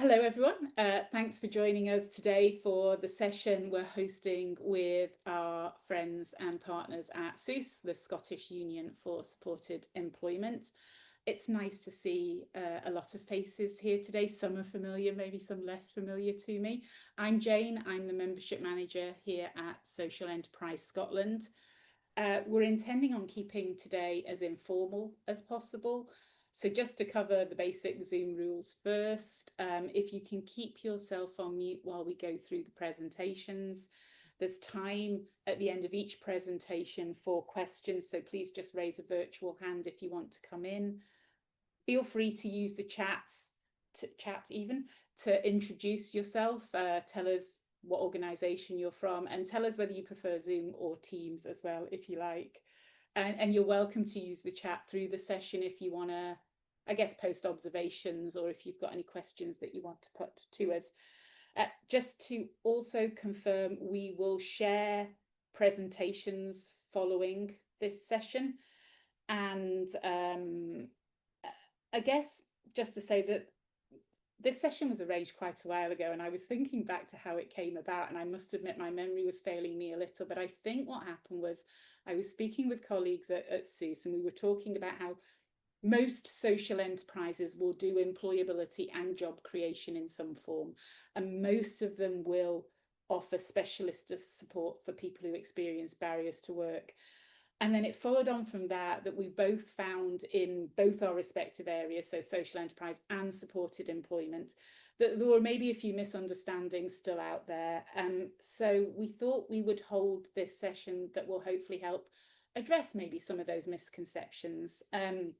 Hello, everyone. Thanks for joining us today for the session we're hosting with our friends and partners at SUSE, the Scottish Union for Supported Employment. It's nice to see a lot of faces here today. Some are familiar, maybe some less familiar to me. I'm Jane. I'm the membership manager here at Social Enterprise Scotland. We're intending on keeping today as informal as possible. So just to cover the basic Zoom rules first, if you can keep yourself on mute while we go through the presentations. There's time at the end of each presentation for questions, so please just raise a virtual hand if you want to come in. Feel free to use the chat to introduce yourself, tell us what organisation you're from, and tell us whether you prefer Zoom or Teams as well, if you like. And you're welcome to use the chat through the session if you want to, I guess, post observations or if you've got any questions that you want to put to us. Just to also confirm, we will share presentations following this session. And I guess just to say that this session was arranged quite a while ago, and I was thinking back to how it came about, and I must admit my memory was failing me a little, but I think what happened was I was speaking with colleagues at SUSE, and we were talking about how most social enterprises will do employability and job creation in some form, and most of them will offer specialist support for people who experience barriers to work. And then it followed on from that we both found in both our respective areas, so social enterprise and supported employment, that there were maybe a few misunderstandings still out there. So we thought we would hold this session that will hopefully help address maybe some of those misconceptions. And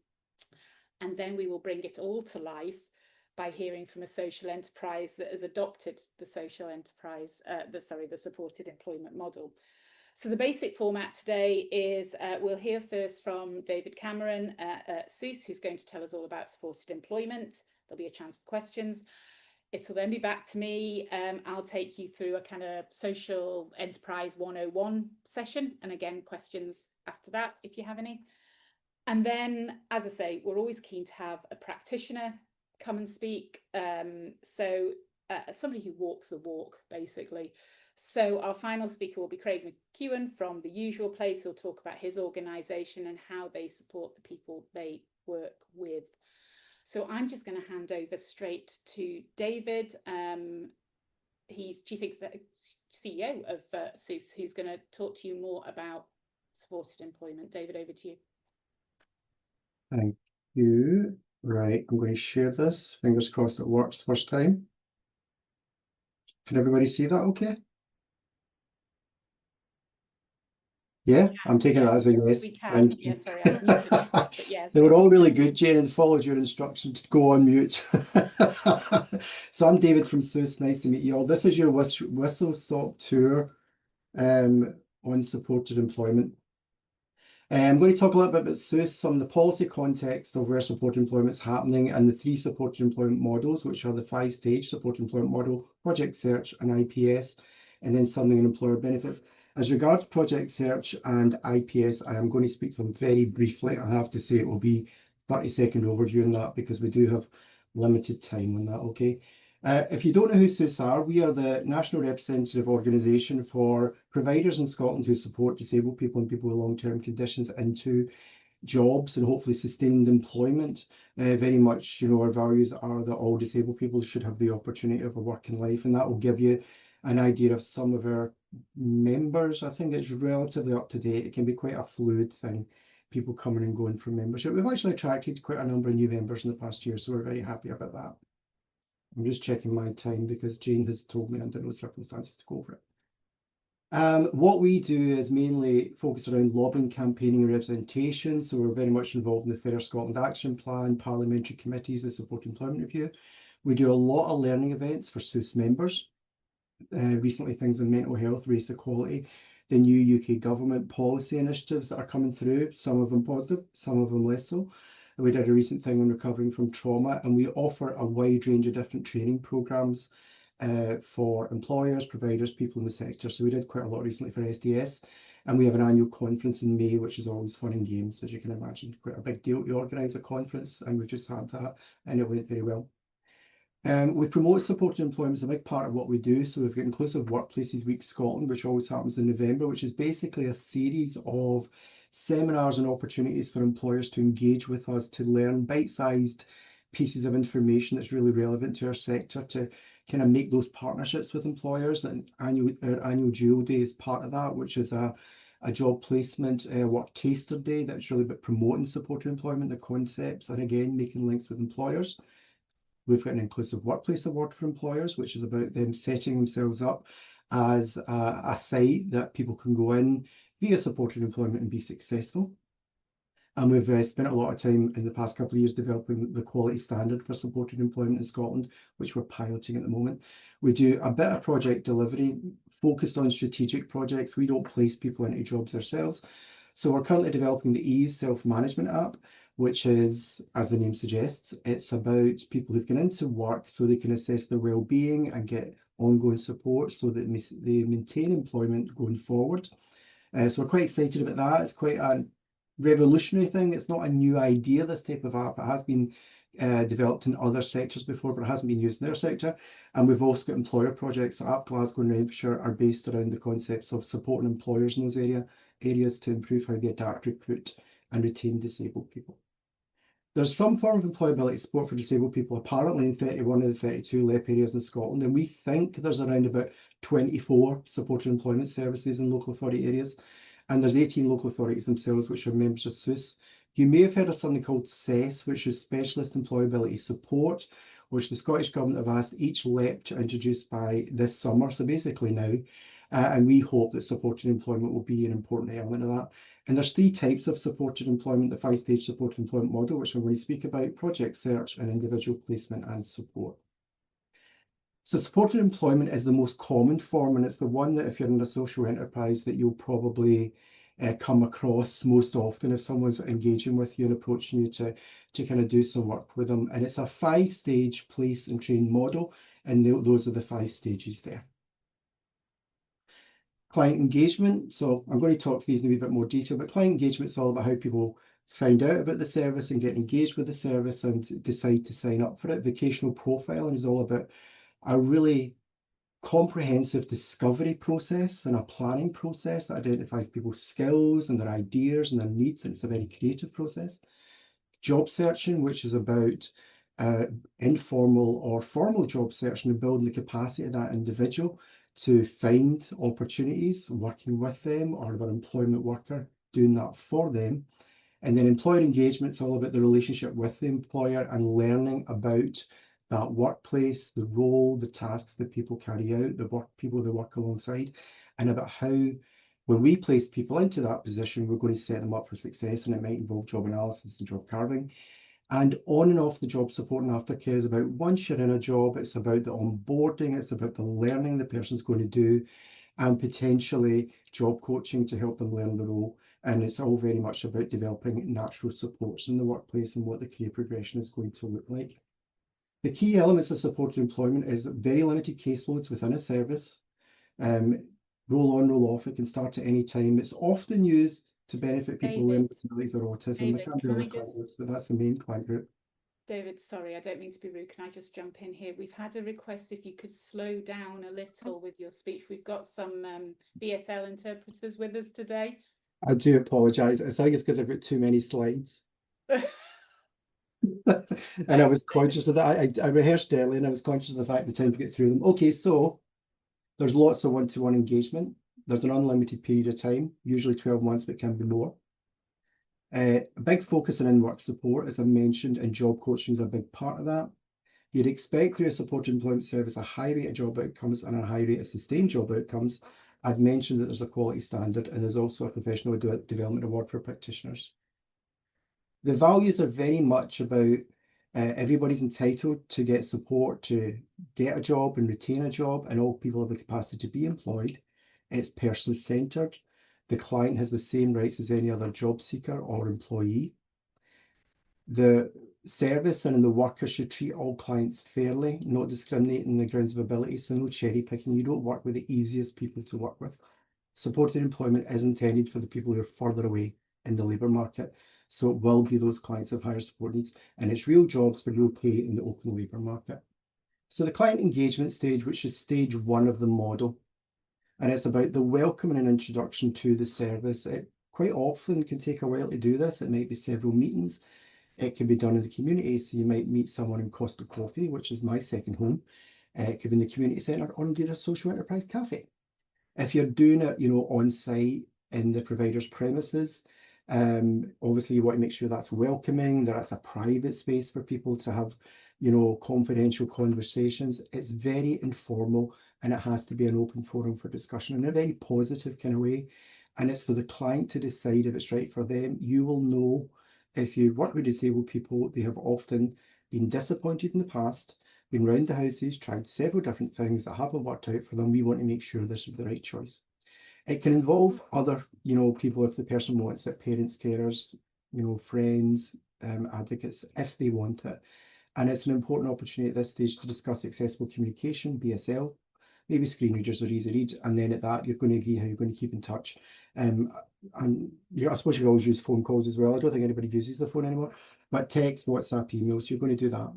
then we will bring it all to life by hearing from a social enterprise that has adopted the social enterprise, the supported employment model. So the basic format today is we'll hear first from David Cameron at SUSE, who's going to tell us all about supported employment. There'll be a chance for questions. It'll then be back to me. I'll take you through a kind of social enterprise 101 session. And again, questions after that, if you have any. And then, as I say, we're always keen to have a practitioner come and speak. Somebody who walks the walk, basically. So our final speaker will be Craig McEwan from The Usual Place. He'll talk about his organisation and how they support the people they work with. So I'm just going to hand over straight to David. He's CEO of SUSE, who's going to talk to you more about supported employment. David, over to you. Thank you. Right, I'm going to share this. Fingers crossed it works first time. Can everybody see that okay? Yeah, I'm taking that as a yes. We can. Yeah, sorry, I muted myself, but yes. They were all really good, Jane, and followed your instruction to go on mute. So I'm David from SUSE. Nice to meet you all. This is your whistle-stop tour on supported employment. I'm going to talk a little bit about SUSE, some of the policy context of where supported employment is happening, and the 3 supported employment models, which are the 5-stage supported employment model, project search, and IPS, and then something in employer benefits. As regards project search and IPS, I am going to speak to them very briefly. I have to say it will be 30-second overview on that because we do have limited time on that, okay? If you don't know who SUSE are, we are the national representative organisation for providers in Scotland who support disabled people and people with long-term conditions into jobs and hopefully sustained employment. Very much, our values are that all disabled people should have the opportunity of a working life, and that will give you an idea of some of our members. I think it's relatively up to date. It can be quite a fluid thing, people coming and going from membership. We've actually attracted quite a number of new members in the past year, so we're very happy about that. I'm just checking my time because Jane has told me under no circumstances to go over it. What we do is mainly focus around lobbying, campaigning and representation. So we're very much involved in the Fair Scotland Action Plan, parliamentary committees, the Support Employment Review. We do a lot of learning events for SUSE members. Recently things on mental health, race equality, the new UK government policy initiatives that are coming through, some of them positive, some of them less so. We did a recent thing on recovering from trauma, and we offer a wide range of different training programs for employers, providers, people in the sector. So we did quite a lot recently for SDS, and we have an annual conference in May, which is always fun and games, as you can imagine. Quite a big deal to organise a conference, and we just had that, and it went very well. We promote supported employment as a big part of what we do. So we've got Inclusive Workplaces Week Scotland, which always happens in November, which is basically a series of seminars and opportunities for employers to engage with us to learn bite-sized pieces of information that's really relevant to our sector, to kind of make those partnerships with employers. And our annual Dual Day is part of that, which is a job placement work taster day that's really about promoting supported employment, the concepts, and again, making links with employers. We've got an Inclusive Workplace Award for employers, which is about them setting themselves up as a site that people can go in via supported employment and be successful. And we've spent a lot of time in the past couple of years developing the quality standard for supported employment in Scotland, which we're piloting at the moment. We do a bit of project delivery focused on strategic projects. We don't place people into jobs ourselves. So we're currently developing the Ease self-management app, which is, as the name suggests, it's about people who've gone into work so they can assess their well-being and get ongoing support so that they maintain employment going forward. So we're quite excited about that. It's quite a revolutionary thing. It's not a new idea, this type of app. It has been developed in other sectors before, but it hasn't been used in their sector. And we've also got employer projects. So App Glasgow and Renfrewshire are based around the concepts of supporting employers in those areas to improve how they adapt, recruit and retain disabled people. There's some form of employability support for disabled people apparently in 31 of the 32 LEP areas in Scotland, and we think there's around about 24 supported employment services in local authority areas, and there's 18 local authorities themselves which are members of SUSE. You may have heard of something called SES, which is Specialist Employability Support, which the Scottish Government have asked each LEP to introduce by this summer, so basically now, and we hope that supported employment will be an important element of that. And there's three types of supported employment, the 5-stage supported employment model, which I'm going to speak about: project search and individual placement and support. So supported employment is the most common form, and it's the one that if you're in a social enterprise that you'll probably come across most often if someone's engaging with you and approaching you to kind of do some work with them. And it's a 5-stage place and train model, and those are the 5 stages there. Client engagement. So I'm going to talk these in a wee bit more detail, but client engagement is all about how people find out about the service and get engaged with the service and decide to sign up for it. Vocational profiling is all about a really comprehensive discovery process and a planning process that identifies people's skills and their ideas and their needs, and it's a very creative process. Job searching, which is about informal or formal job searching and building the capacity of that individual to find opportunities, working with them or their employment worker doing that for them. And then employer engagement is all about the relationship with the employer and learning about that workplace, the role, the tasks that people carry out, the people they work alongside, and about how, when we place people into that position, we're going to set them up for success, and it might involve job analysis and job carving. And on and off the job support and aftercare is about once you're in a job, it's about the onboarding, it's about the learning the person's going to do, and potentially job coaching to help them learn the role. And it's all very much about developing natural supports in the workplace and what the career progression is going to look like. The key elements of supported employment is very limited caseloads within a service. Roll on, roll off, it can start at any time. It's often used to benefit people with learning disabilities or autism. There can be other client groups, but that's the main client group. David, sorry, I don't mean to be rude. Can I just jump in here? We've had a request if you could slow down a little with your speech. We've got some BSL interpreters with us today. I do apologise. I think it's because I've got too many slides. And I was conscious of that. I rehearsed early and I was conscious of the fact the time to get through them. Okay, so there's lots of one-to-one engagement. There's an unlimited period of time, usually 12 months, but can be more. A big focus on in-work support, as I mentioned, and job coaching is a big part of that. You'd expect through a supported employment service a high rate of job outcomes and a high rate of sustained job outcomes. I'd mentioned that there's a quality standard and there's also a professional development award for practitioners. The values are very much about everybody's entitled to get support to get a job and retain a job, and all people have the capacity to be employed. It's personally centred. The client has the same rights as any other job seeker or employee. The service and the worker should treat all clients fairly, not discriminating on the grounds of ability, so no cherry picking. You don't work with the easiest people to work with. Supported employment is intended for the people who are further away in the labour market, so it will be those clients of higher support needs, and it's real jobs for real pay in the open labour market. So the client engagement stage, which is stage 1 of the model, and it's about the welcome and introduction to the service. It quite often can take a while to do this. It might be several meetings. It can be done in the community. So you might meet someone in Costa Coffee, which is my second home. It could be in the community centre or indeed a social enterprise cafe. If you're doing it, on site in the provider's premises, obviously you want to make sure that's welcoming, that it's a private space for people to have, confidential conversations. It's very informal and it has to be an open forum for discussion in a very positive kind of way. And it's for the client to decide if it's right for them. You will know if you work with disabled people, they have often been disappointed in the past, been round the houses, tried several different things that haven't worked out for them. We want to make sure this is the right choice. It can involve other, people if the person wants it, parents, carers, friends, advocates, if they want it. And it's an important opportunity at this stage to discuss accessible communication, BSL. Maybe screen readers are easy read, and then at that you're going to agree how you're going to keep in touch. And I suppose you can always use phone calls as well. I don't think anybody uses the phone anymore, but text, WhatsApp, email. So you're going to do that.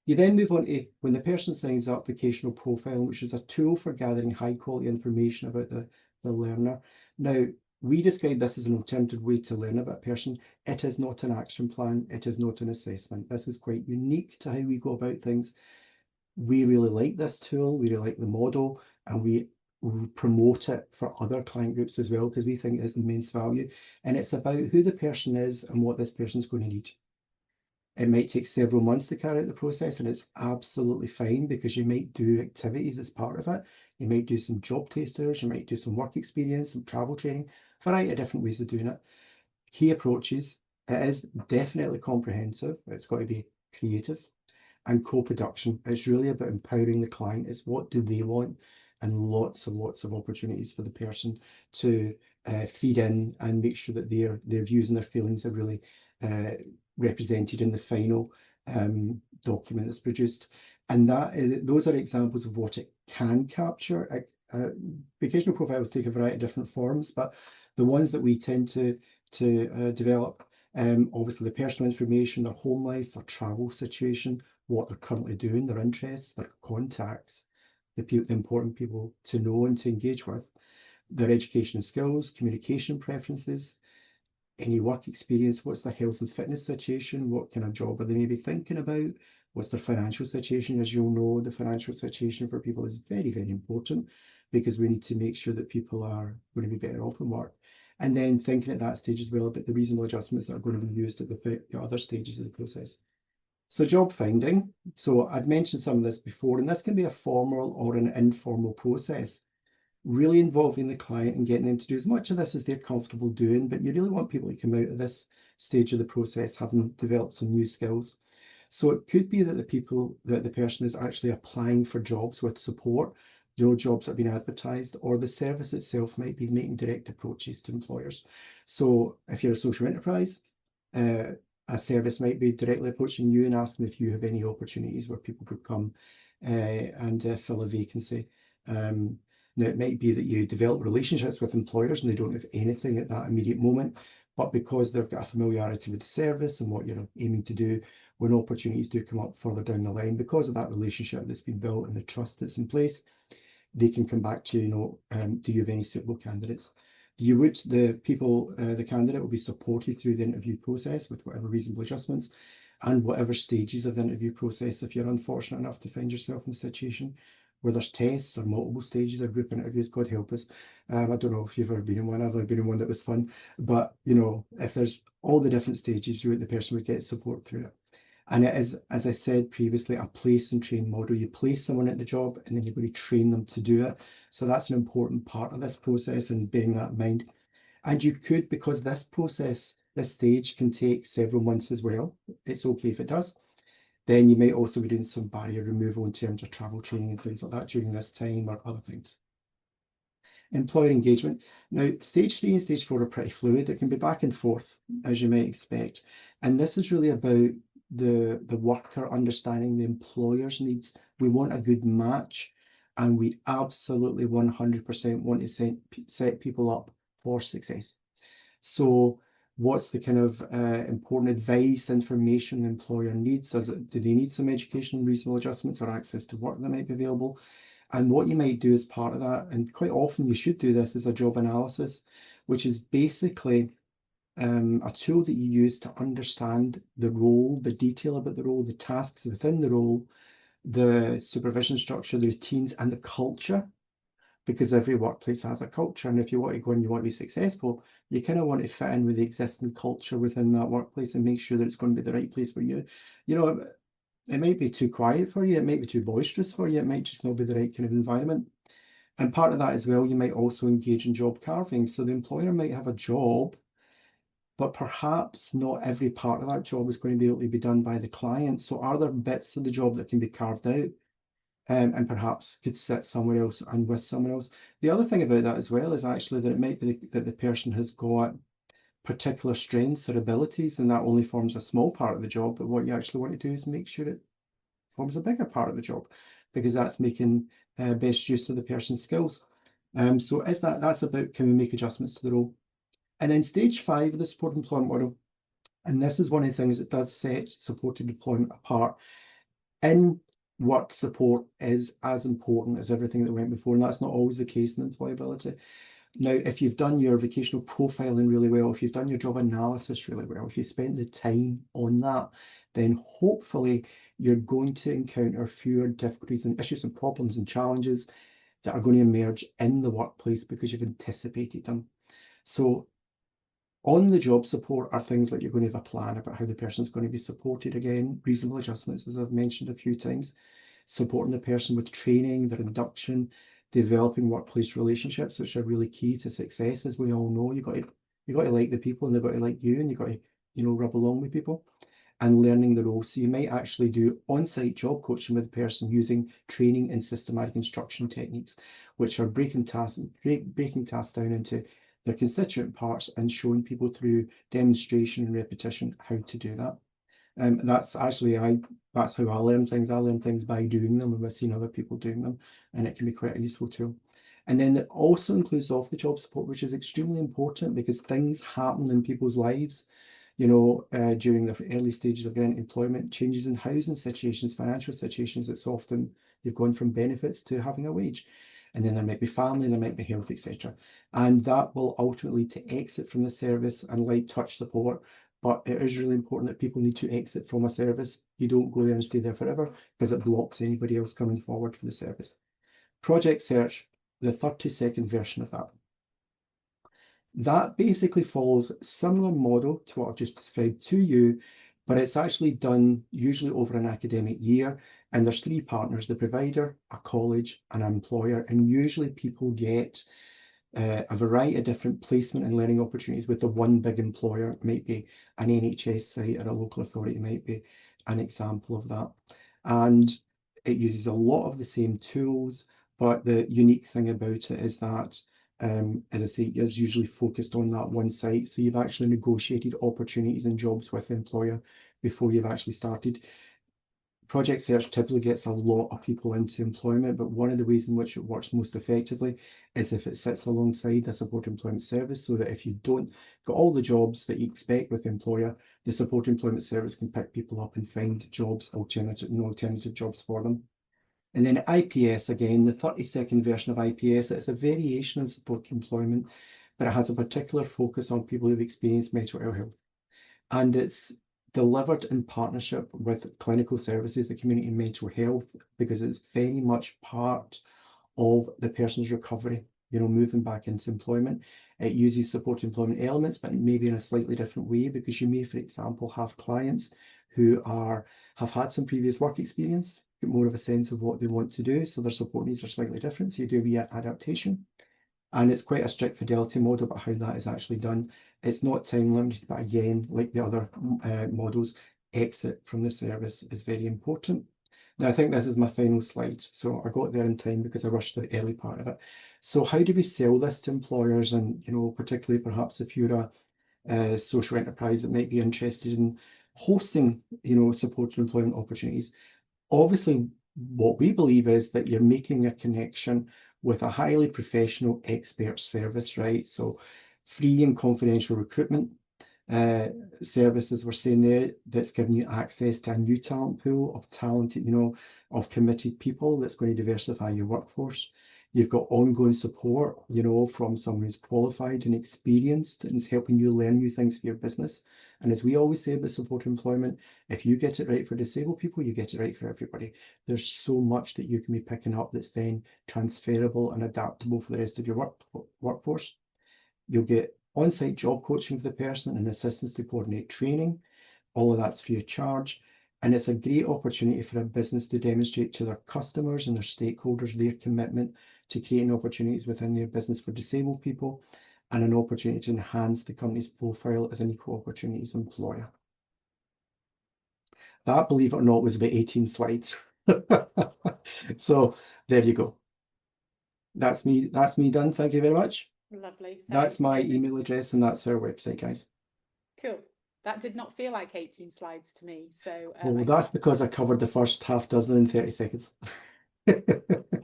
You then move on to when the person signs up, vocational profile, which is a tool for gathering high quality information about the learner. Now, we describe this as an alternative way to learn about a person. It is not an action plan. It is not an assessment. This is quite unique to how we go about things. We really like this tool. We really like the model, and we promote it for other client groups as well because we think it's immense value. And it's about who the person is and what this person's going to need. It might take several months to carry out the process, and it's absolutely fine because you might do activities as part of it. You might do some job tasters, you might do some work experience, some travel training, variety of different ways of doing it. Key approaches. It is definitely comprehensive. It's got to be creative and co-production. It's really about empowering the client. It's what do they want, and lots and lots of opportunities for the person to feed in and make sure that their views and their feelings are really represented in the final document that's produced. And those are examples of what it can capture. Vocational profiles take a variety of different forms, but the ones that we tend to develop, obviously the personal information, their home life, their travel situation, what they're currently doing, their interests, their contacts, the important people to know and to engage with, their education skills, communication preferences, any work experience, what's their health and fitness situation, what kind of job are they maybe thinking about, what's their financial situation. As you'll know, the financial situation for people is very, very important because we need to make sure that people are going to be better off in work. And then thinking at that stage as well about the reasonable adjustments that are going to be used at the other stages of the process. So job finding. So I'd mentioned some of this before, and this can be a formal or an informal process, really involving the client and getting them to do as much of this as they're comfortable doing. But you really want people to come out of this stage of the process having developed some new skills. So it could be that the person is actually applying for jobs with support, jobs that have been advertised, or the service itself might be making direct approaches to employers. So if you're a social enterprise, a service might be directly approaching you and asking if you have any opportunities where people could come and fill a vacancy. Now, it might be that you develop relationships with employers and they don't have anything at that immediate moment, but because they've got a familiarity with the service and what you're aiming to do, when opportunities do come up further down the line, because of that relationship that's been built and the trust that's in place, they can come back to you, do you have any suitable candidates? The candidate will be supported through the interview process with whatever reasonable adjustments and whatever stages of the interview process. If you're unfortunate enough to find yourself in a situation where there's tests or multiple stages or group interviews, God help us. I don't know if you've ever been in one. I've never been in one that was fun, but if there's all the different stages, the person would get support through it. And it is, as I said previously, a place and train model. You place someone at the job and then you're going to train them to do it. So that's an important part of this process, and bearing that in mind. And you could, because this stage can take several months as well. It's okay if it does. Then you might also be doing some barrier removal in terms of travel training and things like that during this time, or other things. Employer engagement. Now, stage 3 and stage 4 are pretty fluid. It can be back and forth, as you might expect. And this is really about the worker understanding the employer's needs. We want a good match, and we absolutely 100% want to set people up for success. So What's the kind of important advice, information the employer needs? Do they need some education, reasonable adjustments, or access to work that might be available? And what you might do as part of that, and quite often you should do this, is a job analysis, which is basically a tool that you use to understand the role, the detail about the role, the tasks within the role, the supervision structure, the routines, and the culture, because every workplace has a culture. And if you want to go and you want to be successful, you kind of want to fit in with the existing culture within that workplace and make sure that it's going to be the right place for you. You know, it might be too quiet for you, it might be too boisterous for you, it might just not be the right kind of environment. And part of that as well, you might also engage in job carving. So the employer might have a job, but perhaps not every part of that job is going to be able to be done by the client. So are there bits of the job that can be carved out, and perhaps could sit somewhere else and with someone else? The other thing about that as well is actually that it might be that the person has got particular strengths or abilities, and that only forms a small part of the job. But what you actually want to do is make sure it forms a bigger part of the job, because that's making best use of the person's skills. So is that's about, can we make adjustments to the role? And then stage 5 of the support employment model, and this is one of the things that does set supported employment apart. In work, support is as important as everything that went before, and that's not always the case in employability. Now, if you've done your vocational profiling really well, if you've done your job analysis really well, if you spent the time on that, then hopefully you're going to encounter fewer difficulties and issues and problems and challenges that are going to emerge in the workplace because you've anticipated them. So on the job support are things like you're going to have a plan about how the person's going to be supported. Again, reasonable adjustments, as I've mentioned a few times, supporting the person with training, their induction, developing workplace relationships, which are really key to success. As we all know, you got to like the people, and they've got to like you, and you've got to, rub along with people, and learning the role. So you might actually do on-site job coaching with the person using training and systematic instruction techniques, which are breaking tasks down into their constituent parts and showing people through demonstration and repetition how to do that. That's actually that's how I learn things. I learn things by doing them and by seeing other people doing them, and it can be quite a useful tool. And then it also includes off the job support, which is extremely important because things happen in people's lives, during the early stages of getting employment, changes in housing situations, financial situations. It's often you've gone from benefits to having a wage. And then there might be family, there might be health, etc. And that will ultimately to exit from the service and light touch support. But it is really important that people need to exit from a service. You don't go there and stay there forever because it blocks anybody else coming forward for the service. Project search, the 30-second version of that. That basically follows a similar model to what I've just described to you, but it's actually done usually over an academic year. And there's 3 partners, the provider, a college, and an employer. And usually people get a variety of different placement and learning opportunities with the one big employer. It might be an NHS site or a local authority, might be an example of that. And it uses a lot of the same tools, but the unique thing about it is that, as I say, it is usually focused on that one site. So you've actually negotiated opportunities and jobs with the employer before you've actually started. Project search typically gets a lot of people into employment, but one of the ways in which it works most effectively is if it sits alongside a support employment service, so that if you don't got all the jobs that you expect with the employer, the support employment service can pick people up and find jobs, alternative jobs for them. And then IPS, again, the 30-second version of IPS, it's a variation on support employment, but it has a particular focus on people who've experienced mental health. And it's delivered in partnership with clinical services, the community mental health, because it's very much part of the person's recovery, moving back into employment. It uses support employment elements, but maybe in a slightly different way, because you may, for example, have clients who have had some previous work experience, get more of a sense of what they want to do, so their support needs are slightly different, so you do a adaptation. And it's quite a strict fidelity model about how that is actually done. It's not time limited, but again, like the other models, exit from the service is very important. Now, I think this is my final slide. So I got there in time because I rushed the early part of it. So how do we sell this to employers? And, particularly perhaps if you're a social enterprise that might be interested in hosting, supported employment opportunities. Obviously, what we believe is that you're making a connection with a highly professional expert service, right? So free and confidential recruitment, services we're saying there, that's giving you access to a new talent pool of talented, of committed people that's going to diversify your workforce. You've got ongoing support, from someone who's qualified and experienced and is helping you learn new things for your business. And as we always say about support employment, if you get it right for disabled people, you get it right for everybody. There's so much that you can be picking up that's then transferable and adaptable for the rest of your workforce. You'll get on-site job coaching for the person and assistance to coordinate training. All of that's free of charge. And it's a great opportunity for a business to demonstrate to their customers and their stakeholders their commitment to creating opportunities within their business for disabled people, and an opportunity to enhance the company's profile as an equal opportunities employer. That, believe it or not, was about 18 slides. So there you go. That's me done. Thank you very much. Lovely. That's my email address, and that's our website, guys. Cool. That did not feel like 18 slides to me. So well, that's because I covered the first half dozen in 30 seconds.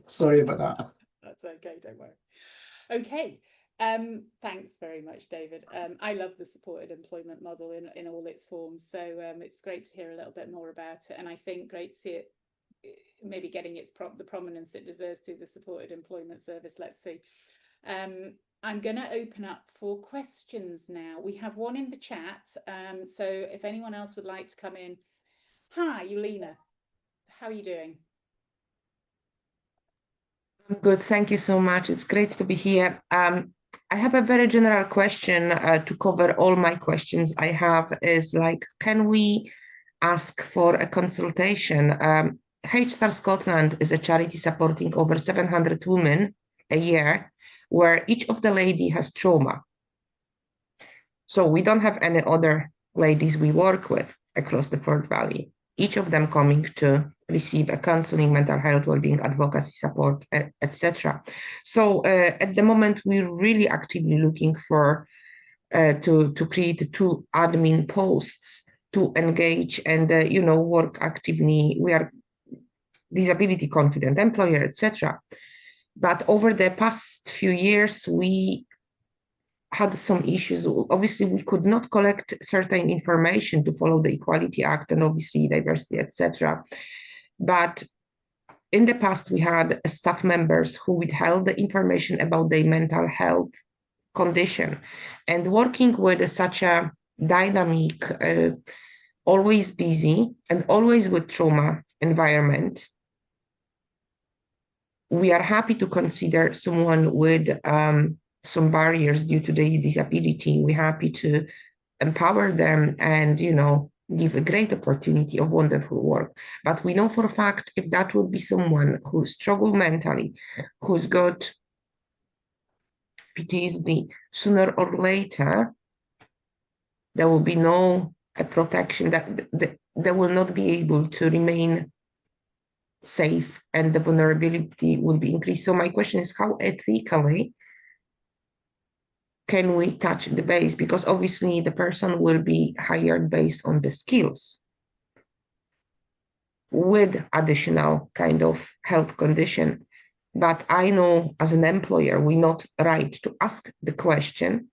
Sorry about that. That's okay, don't worry. Okay. Thanks very much, David. I love the supported employment model in all its forms. So it's great to hear a little bit more about it. And I think great to see it maybe getting the prominence it deserves through the supported employment service. Let's see. I'm going to open up for questions now. We have one in the chat. So if anyone else would like to come in. Hi, Yulina. How are you doing? I'm good. Thank you so much. It's great to be here. I have a very general question to cover all my questions I have is like, can we ask for a consultation? HSTAR Scotland is a charity supporting over 700 women a year, where each of the lady has trauma. So we don't have any other ladies we work with across the Forth Valley, each of them coming to receive a counseling, mental health, well-being, advocacy support, etc. So at the moment, we're really actively looking for to create 2 admin posts to engage and work actively. We are disability confident employer, etc. But over the past few years, we had some issues. Obviously, we could not collect certain information to follow the Equality Act and obviously diversity, etc. But in the past, we had staff members who withheld the information about their mental health condition. And working with such a dynamic, always busy and always with trauma environment, we are happy to consider someone with some barriers due to their disability. We're happy to empower them and, give a great opportunity of wonderful work. But we know for a fact if that would be someone who struggles mentally, who's got PTSD, sooner or later, there will be no protection, that they will not be able to remain safe and the vulnerability will be increased. So my question is, how ethically can we touch the base? Because obviously the person will be hired based on the skills with additional kind of health condition. But I know as an employer, we're not right to ask the question.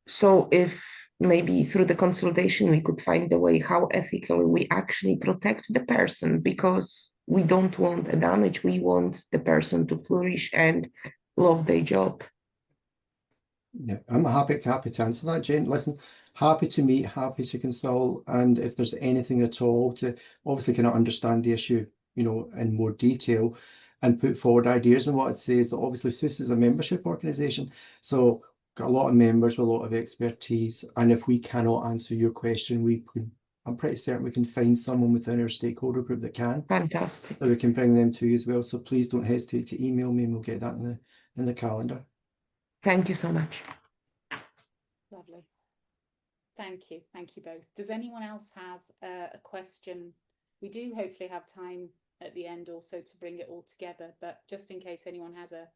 So if maybe through the consultation, we could find a way how ethically we actually protect the person, because we don't want a damage. We want the person to flourish and love their job. Yeah, I'm happy to answer that, Jane. Listen, happy to meet, happy to consult, and if there's anything at all to obviously kind of understand the issue, in more detail and put forward ideas. And what I'd say is that obviously SUSE is a membership organisation, so got a lot of members with a lot of expertise, and if we cannot answer your question, I'm pretty certain we can find someone within our stakeholder group that can. Fantastic. So we can bring them to you as well. So please don't hesitate to email me and we'll get that in the calendar. Thank you so much. Lovely. Thank you. Thank you both. Does anyone else have a question? We do hopefully have time at the end also to bring it all together, but just in case anyone has a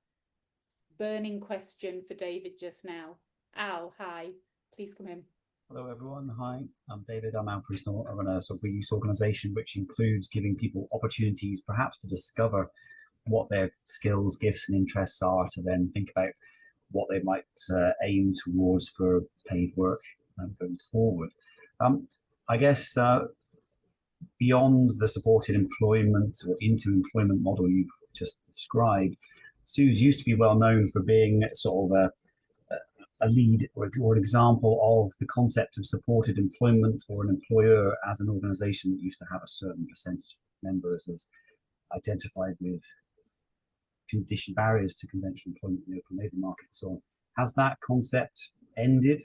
burning question for David just now. Al, hi, please come in. Hello everyone, hi, I'm David, I'm Al Priestnall. I run a sort of reuse organisation which includes giving people opportunities perhaps to discover what their skills, gifts and interests are, to then think about what they might aim towards for paid work going forward. I guess beyond the supported employment or into employment model you've just described, SUSE used to be well known for being sort of a lead or an example of the concept of supported employment, or an employer as an organization that used to have a certain percentage of members as identified with condition barriers to conventional employment in the open labour market. So has that concept ended?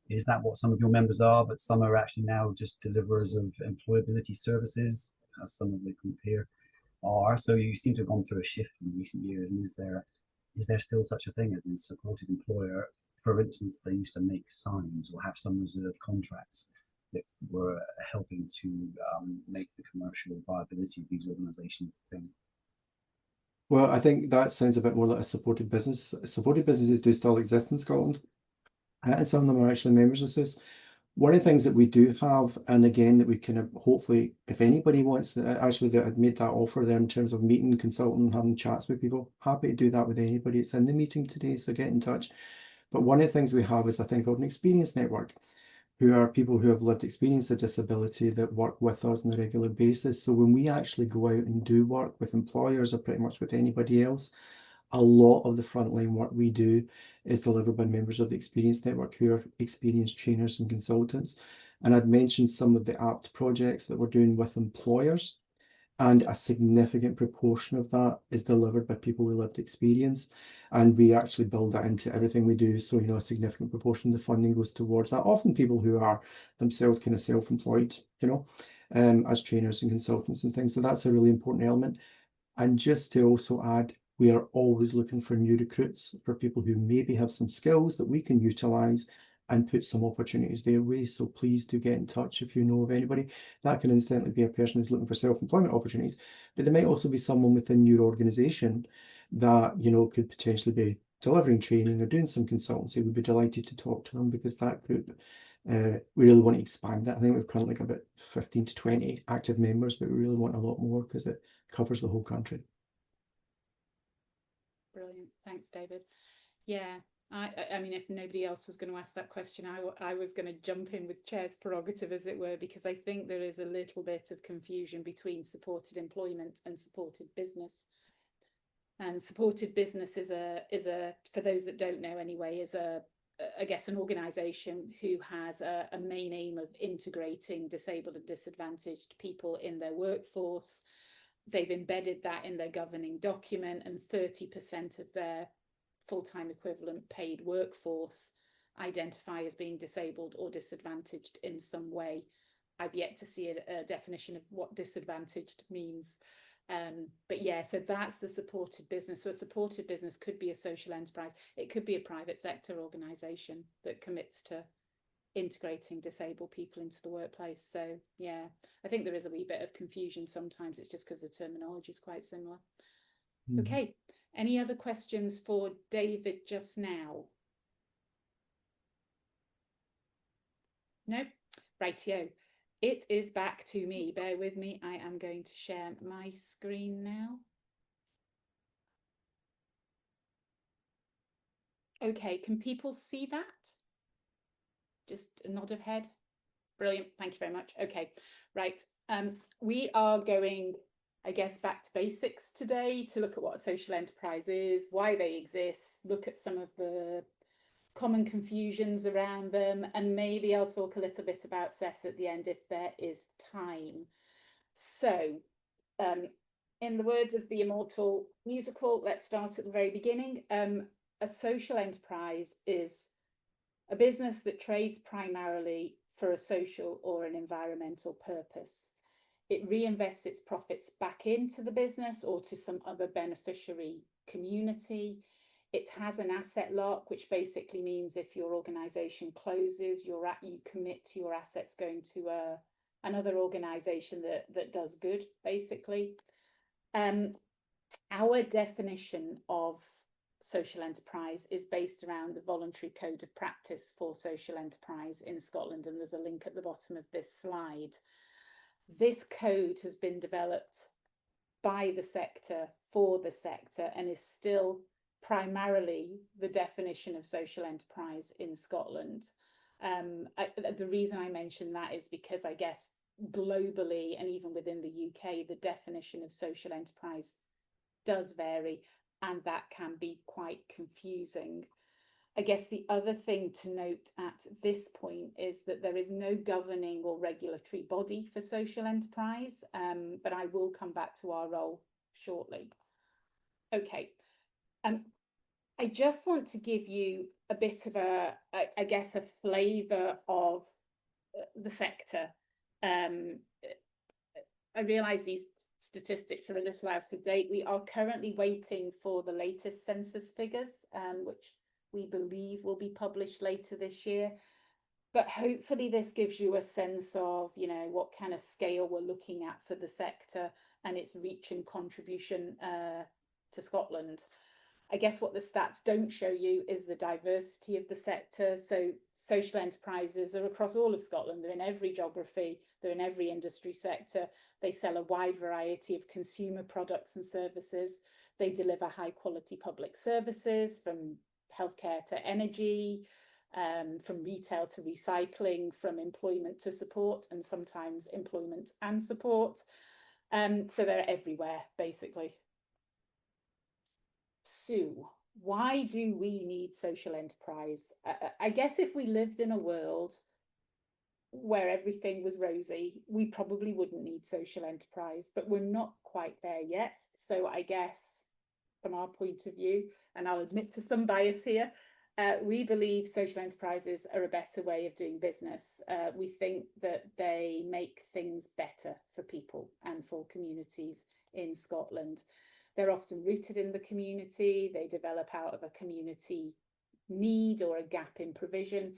Is that what some of your members are, but some are actually now just deliverers of employability services, as some of the group here are? So you seem to have gone through a shift in recent years. And is there still such a thing as a supported employer? For instance, they used to make signs or have some reserved contracts that were helping to make the commercial viability of these organisations a thing. Well, I think that sounds a bit more like a supported business. Supported businesses do still exist in Scotland, and some of them are actually members of SUSE. One of the things that we do have, and again, that we can hopefully, if anybody wants to, actually, I'd made that offer there in terms of meeting, consulting, having chats with people. Happy to do that with anybody. It's in the meeting today, so get in touch. But one of the things we have is a thing called an experience network, who are people who have lived experience of disability that work with us on a regular basis. So when we actually go out and do work with employers or pretty much with anybody else, a lot of the frontline work we do is delivered by members of the Experience Network, who are experienced trainers and consultants. And I'd mentioned some of the APT projects that we're doing with employers, and a significant proportion of that is delivered by people with lived experience. And we actually build that into everything we do. So, you know, a significant proportion of the funding goes towards that. Often people who are themselves kind of self-employed, you know, as trainers and consultants and things. So that's a really important element. And just to also add, we are always looking for new recruits, for people who maybe have some skills that we can utilise and put some opportunities their way. So please do get in touch if you know of anybody. That can instantly be a person who's looking for self-employment opportunities, but there might also be someone within your organisation that, you know, could potentially be delivering training or doing some consultancy. We'd be delighted to talk to them, because that group, we really want to expand that. I think we've currently got about 15 to 20 active members, but we really want a lot more because it covers the whole country. Brilliant. Thanks, David. Yeah, I mean, if nobody else was going to ask that question, I was going to jump in with chair's prerogative, as it were, because I think there is a little bit of confusion between supported employment and supported business. And supported business is a for those that don't know anyway, is I guess an organisation who has a main aim of integrating disabled and disadvantaged people in their workforce. They've embedded that in their governing document, and 30% of their full-time equivalent paid workforce identify as being disabled or disadvantaged in some way. I've yet to see a definition of what disadvantaged means. But yeah, so that's the supported business. So a supported business could be a social enterprise. It could be a private sector organisation that commits to integrating disabled people into the workplace. So yeah, I think there is a wee bit of confusion sometimes. It's just because the terminology is quite similar. Okay, any other questions for David just now? Nope. Rightio. It is back to me. Bear with me. I am going to share my screen now. Okay, can people see that? Just a nod of head. Brilliant. Thank you very much. Okay, right. We are going, I guess, back to basics today to look at what a social enterprise is, why they exist, look at some of the common confusions around them, and maybe I'll talk a little bit about SES at the end if there is time. So, in the words of the immortal musical, let's start at the very beginning. A social enterprise is a business that trades primarily for a social or an environmental purpose. It reinvests its profits back into the business or to some other beneficiary community. It has an asset lock, which basically means if your organisation closes, you commit to your assets going to another organisation that does good, basically. Our definition of social enterprise is based around the voluntary code of practice for social enterprise in Scotland, and there's a link at the bottom of this slide. This code has been developed by the sector for the sector and is still primarily the definition of social enterprise in Scotland. The reason I mention that is because I guess globally and even within the UK, the definition of social enterprise does vary, and that can be quite confusing. I guess the other thing to note at this point is that there is no governing or regulatory body for social enterprise, but I will come back to our role shortly. Okay, I just want to give you a bit of I guess, a flavour of the sector. I realise these statistics are a little out of date. We are currently waiting for the latest census figures, which we believe will be published later this year. But hopefully this gives you a sense of, you know, what kind of scale we're looking at for the sector and its reach and contribution to Scotland. I guess what the stats don't show you is the diversity of the sector. So social enterprises are across all of Scotland. They're in every geography, they're in every industry sector. They sell a wide variety of consumer products and services. They deliver high quality public services, from healthcare to energy, from retail to recycling, from employment to support, and sometimes employment and support. So they're everywhere, basically. Sue, why do we need social enterprise? I guess if we lived in a world where everything was rosy, we probably wouldn't need social enterprise, but we're not quite there yet. So I guess from our point of view, and I'll admit to some bias here, we believe social enterprises are a better way of doing business. We think that they make things better for people and for communities in Scotland. They're often rooted in the community. They develop out of a community need or a gap in provision,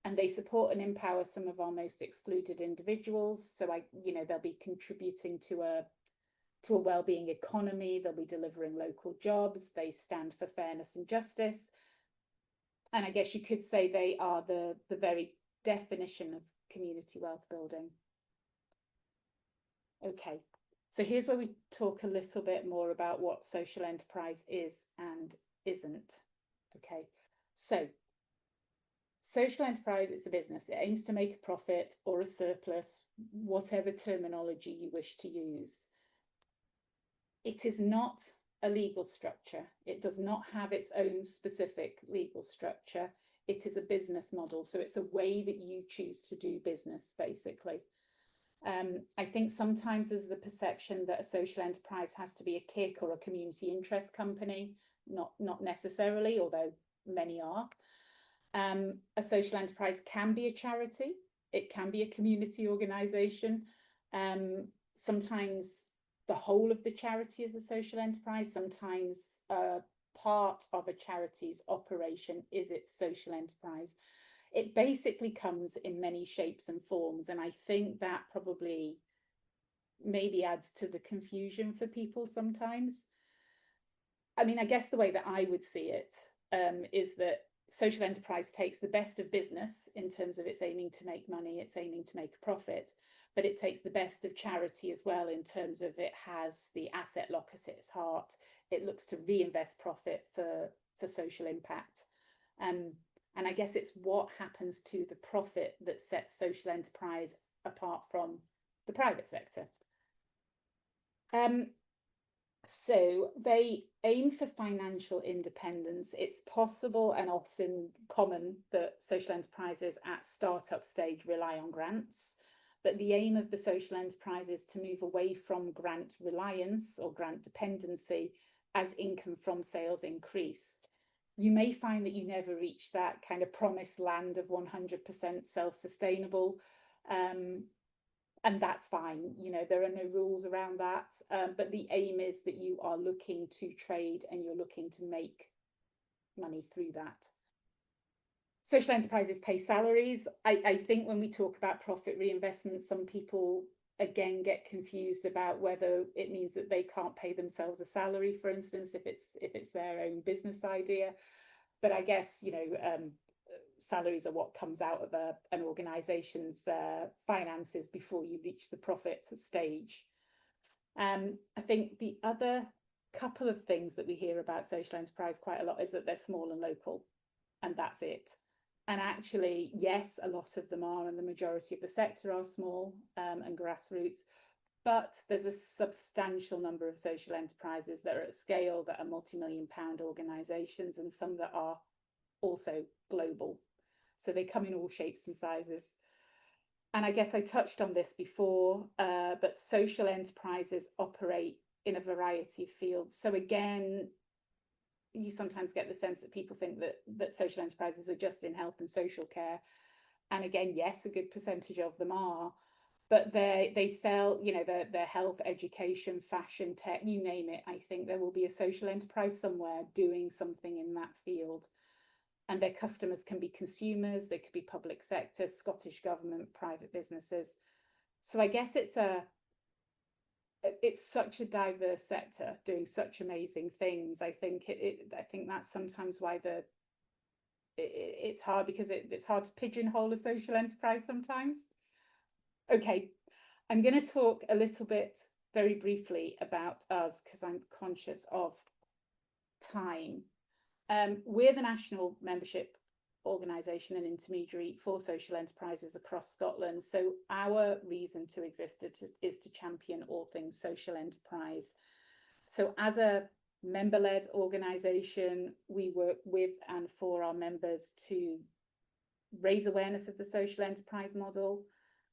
and they support and empower some of our most excluded individuals. So they'll be contributing to a well-being economy. They'll be delivering local jobs. They stand for fairness and justice. And I guess you could say they are the very definition of community wealth building. Okay. So here's where we talk a little bit more about what social enterprise is and isn't. Okay, so social enterprise, it's a business. It aims to make a profit or a surplus, whatever terminology you wish to use. It is not a legal structure. It does not have its own specific legal structure. It is a business model. So it's a way that you choose to do business, basically. I think sometimes there's the perception that a social enterprise has to be a KIC or a community interest company. Not necessarily, although many are. A social enterprise can be a charity. It can be a community organisation. Sometimes the whole of the charity is a social enterprise. Sometimes part of a charity's operation is its social enterprise. It basically comes in many shapes and forms, and I think that probably maybe adds to the confusion for people sometimes. I mean, I guess the way that I would see it is that social enterprise takes the best of business in terms of it's aiming to make money, it's aiming to make a profit, but it takes the best of charity as well in terms of it has the asset lock at its heart. It looks to reinvest profit for social impact. And I guess it's what happens to the profit that sets social enterprise apart from the private sector. So they aim for financial independence. It's possible and often common that social enterprises at startup stage rely on grants, but the aim of the social enterprise is to move away from grant reliance or grant dependency as income from sales increase. You may find that you never reach that kind of promised land of 100% self-sustainable, and that's fine. You know, there are no rules around that, but the aim is that you are looking to trade and you're looking to make money through that. Social enterprises pay salaries. I think when we talk about profit reinvestment, some people again get confused about whether it means that they can't pay themselves a salary, for instance, if it's their own business idea. But I guess, you know, salaries are what comes out of an organisation's finances before you reach the profit stage. I think the other couple of things that we hear about social enterprise quite a lot is that they're small and local, and that's it. And actually, yes, a lot of them are, and the majority of the sector are small and grassroots, but there's a substantial number of social enterprises that are at scale, that are multi-million-pound organisations, and some that are also global. So they come in all shapes and sizes. And I guess I touched on this before, but social enterprises operate in a variety of fields. So again, you sometimes get the sense that people think that social enterprises are just in health and social care. And again, yes, a good percentage of them are, but they sell, you know, their health, education, fashion, tech, you name it. I think there will be a social enterprise somewhere doing something in that field. And their customers can be consumers, they could be public sector, Scottish government, private businesses. So I guess it's such a diverse sector doing such amazing things. I think I think that's sometimes why it's hard, because it's hard to pigeonhole a social enterprise sometimes. Okay, I'm going to talk a little bit very briefly about us, because I'm conscious of time. We're the national membership organisation and intermediary for social enterprises across Scotland. So our reason to exist is to champion all things social enterprise. So as a member-led organisation, we work with and for our members to raise awareness of the social enterprise model,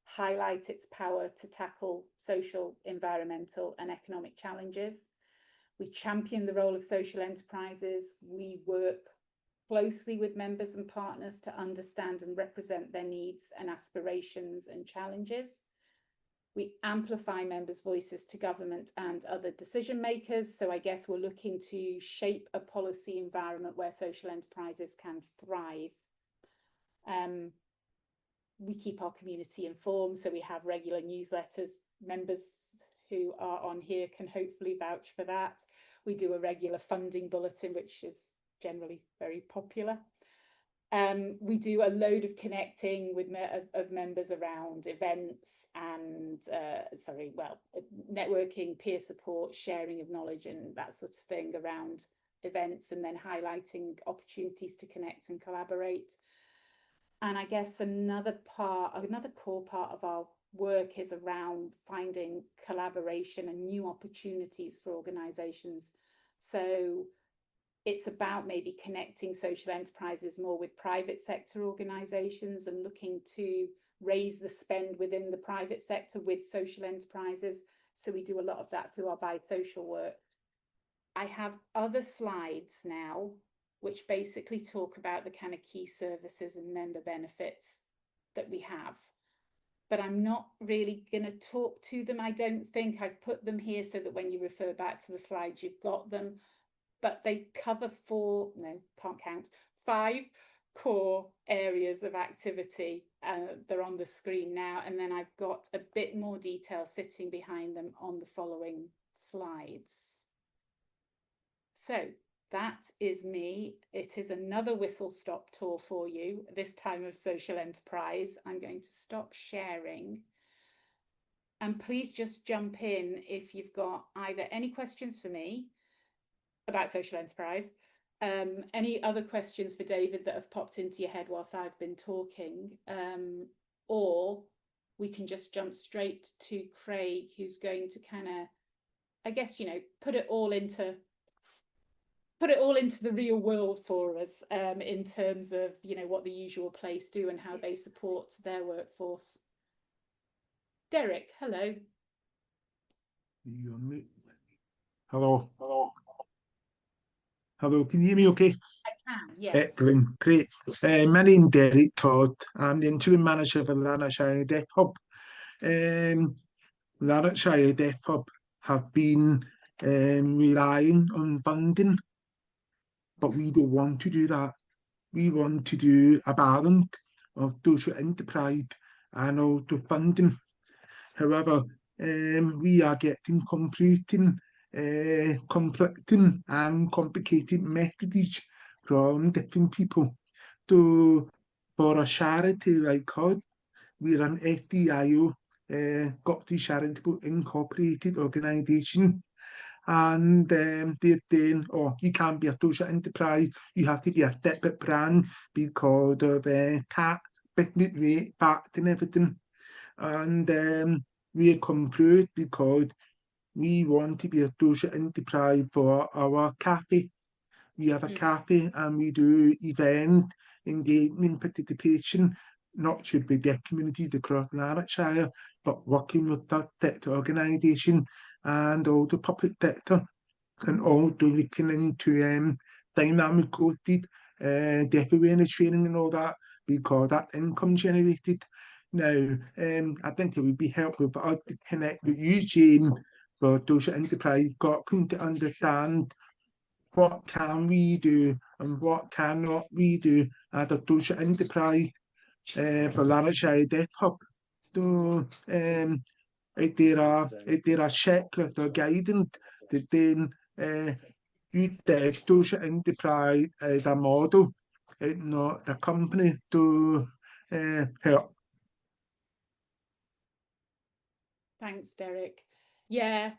highlight its power to tackle social, environmental and economic challenges. We champion the role of social enterprises. We work closely with members and partners to understand and represent their needs and aspirations and challenges. We amplify members' voices to government and other decision makers. So I guess we're looking to shape a policy environment where social enterprises can thrive. We keep our community informed, so we have regular newsletters. Members who are on here can hopefully vouch for that. We do a regular funding bulletin, which is generally very popular. We do a load of connecting with members around events and networking, peer support, sharing of knowledge and that sort of thing around events, and then highlighting opportunities to connect and collaborate. And I guess another core part of our work is around finding collaboration and new opportunities for organisations. So it's about maybe connecting social enterprises more with private sector organisations and looking to raise the spend within the private sector with social enterprises. So we do a lot of that through our bi-social work. I have other slides now which basically talk about the kind of key services and member benefits that we have. But I'm not really going to talk to them. I don't think. I've put them here so that when you refer back to the slides, you've got them. But they cover 5 core areas of activity. They're on the screen now. And then I've got a bit more detail sitting behind them on the following slides. So that is me. It is another whistle-stop tour for you, this time of social enterprise. I'm going to stop sharing. And please just jump in if you've got either any questions for me about social enterprise, any other questions for David that have popped into your head whilst I've been talking, or we can just jump straight to Craig, who's going to kind of, I guess, you know, put it all into the real world for us, in terms of, you know, what the usual place do and how they support their workforce. Derek, hello. You on mute? Hello. Hello, can you hear me okay? I can, yes. Excellent, great. My name's Derek Todd. I'm the interim manager for Lanarkshire Deaf Hub. Lanarkshire Deaf Hub have been relying on funding, but we don't want to do that. We want to do a balance of social enterprise and also funding. However, we are getting conflicting and complicated messages from different people. So for a charity like us, we're an FDIO, Scottish Charitable Incorporated organisation, and they're saying, oh, you can't be a social enterprise, you have to be a separate brand because of cat business rate backed and everything. And we come through it because we want to be a social enterprise for our cafe. We have a cafe and we do event, engagement, participation, not just with the communities across Lanarkshire, but working with that sector organisation and all the public sector, and also looking into dynamic coded deaf awareness training and all that, because that's income generated. Now, I think it would be helpful for us to connect with you, Jayne, for social enterprise got to understand what can we do and what cannot we do as a social enterprise for Lanarkshire Deaf Hub. So is there a checklist or guidance that then use the social enterprise as a model, not the company, to help? Thanks, Derek. Yeah,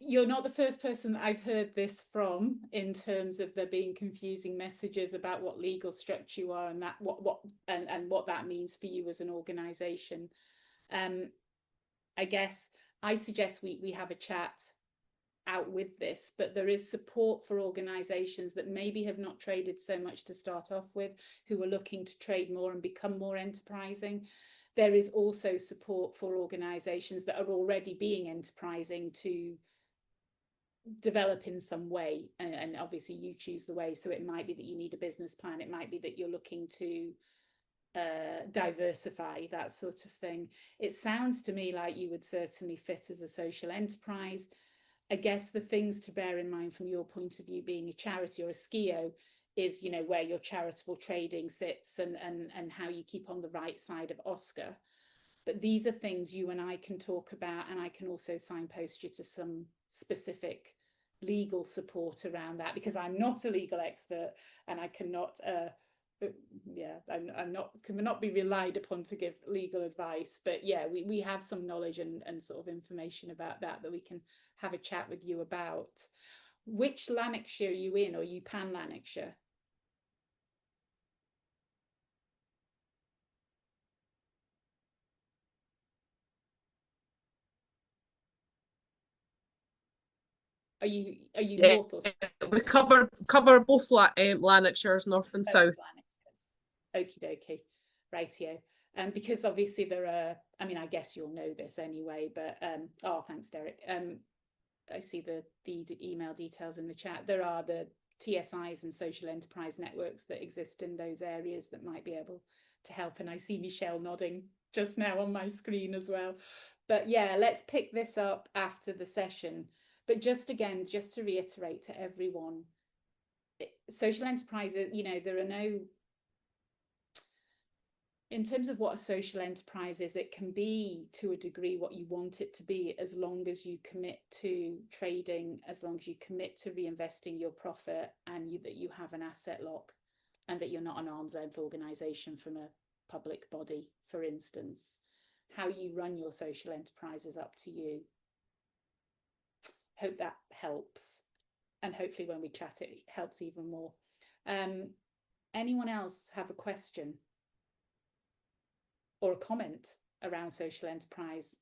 you're not the first person that I've heard this from, in terms of there being confusing messages about what legal structure you are and that what that means for you as an organisation. I guess I suggest we have a chat out with this, but there is support for organisations that maybe have not traded so much to start off with, who are looking to trade more and become more enterprising. There is also support for organisations that are already being enterprising to develop in some way, and obviously you choose the way. So it might be that you need a business plan, it might be that you're looking to diversify, that sort of thing. It sounds to me like you would certainly fit as a social enterprise. I guess the things to bear in mind from your point of view, being a charity or a SKIO, is, you know, where your charitable trading sits and how you keep on the right side of Oscar. But these are things you and I can talk about, and I can also signpost you to some specific legal support around that, because I'm not a legal expert and I cannot cannot be relied upon to give legal advice. But yeah, we have some knowledge and sort of information about that we can have a chat with you about. Which Lanarkshire are you in, or are you pan Lanarkshire? Are you north or south? We cover both Lanarkshires, north and south. Okie dokie, rightio. Because obviously there are, I mean, I guess you'll know this anyway, but oh, thanks, Derek. I see the email details in the chat. There are the TSIs and social enterprise networks that exist in those areas that might be able to help. And I see Michelle nodding just now on my screen as well. But yeah, let's pick this up after the session. But just again, just to reiterate to everyone, social enterprises, you know, there are no, in terms of what a social enterprise is, it can be to a degree what you want it to be, as long as you commit to trading, as long as you commit to reinvesting your profit, and that you have an asset lock, and that you're not an arm's length organisation from a public body, for instance. How you run your social enterprise is up to you. Hope that helps, and hopefully when we chat it helps even more. Anyone else have a question or a comment around social enterprise?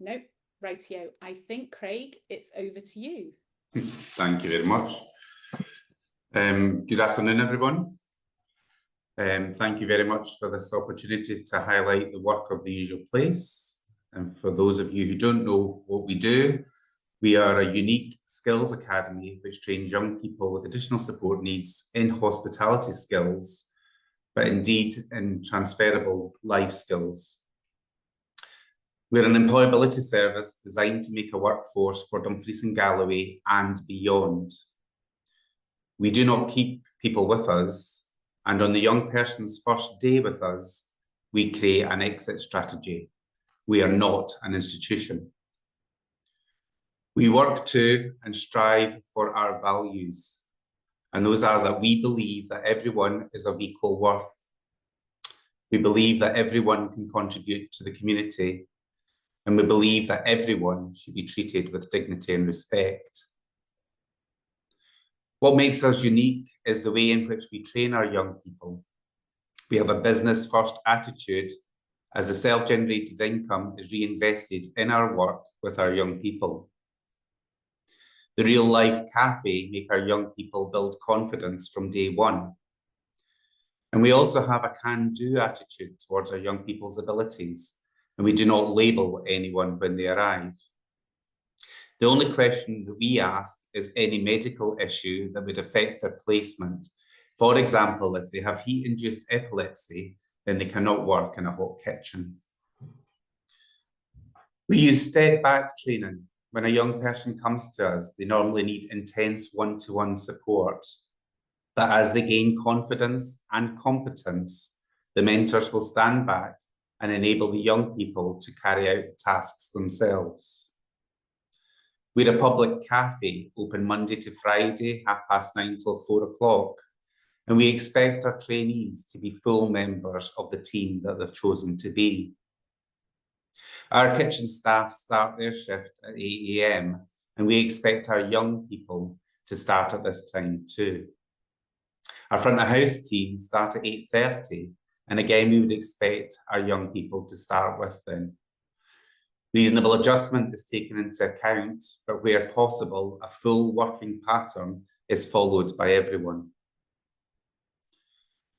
Nope, rightio. I think, Craig, it's over to you. Thank you very much. Good afternoon, everyone. Thank you very much for this opportunity to highlight the work of The Usual Place. And for those of you who don't know what we do, we are a unique skills academy which trains young people with additional support needs in hospitality skills, but indeed in transferable life skills. We're an employability service designed to make a workforce for Dumfries and Galloway and beyond. We do not keep people with us, and on the young person's first day with us, we create an exit strategy. We are not an institution. We work to and strive for our values, and those are that we believe that everyone is of equal worth. We believe that everyone can contribute to the community, and we believe that everyone should be treated with dignity and respect. What makes us unique is the way in which we train our young people. We have a business-first attitude, as the self-generated income is reinvested in our work with our young people. The real-life cafe make our young people build confidence from day one. And we also have a can-do attitude towards our young people's abilities, and we do not label anyone when they arrive. The only question that we ask is any medical issue that would affect their placement. For example, if they have heat-induced epilepsy, then they cannot work in a hot kitchen. We use step-back training. When a young person comes to us, they normally need intense one-to-one support. But as they gain confidence and competence, the mentors will stand back and enable the young people to carry out the tasks themselves. We're a public cafe, open Monday to Friday, 9:30 till 4 o'clock, and we expect our trainees to be full members of the team that they've chosen to be. Our kitchen staff start their shift at 8 AM, and we expect our young people to start at this time too. Our front of house team start at 8:30, and again, we would expect our young people to start with them. Reasonable adjustment is taken into account, but where possible, a full working pattern is followed by everyone.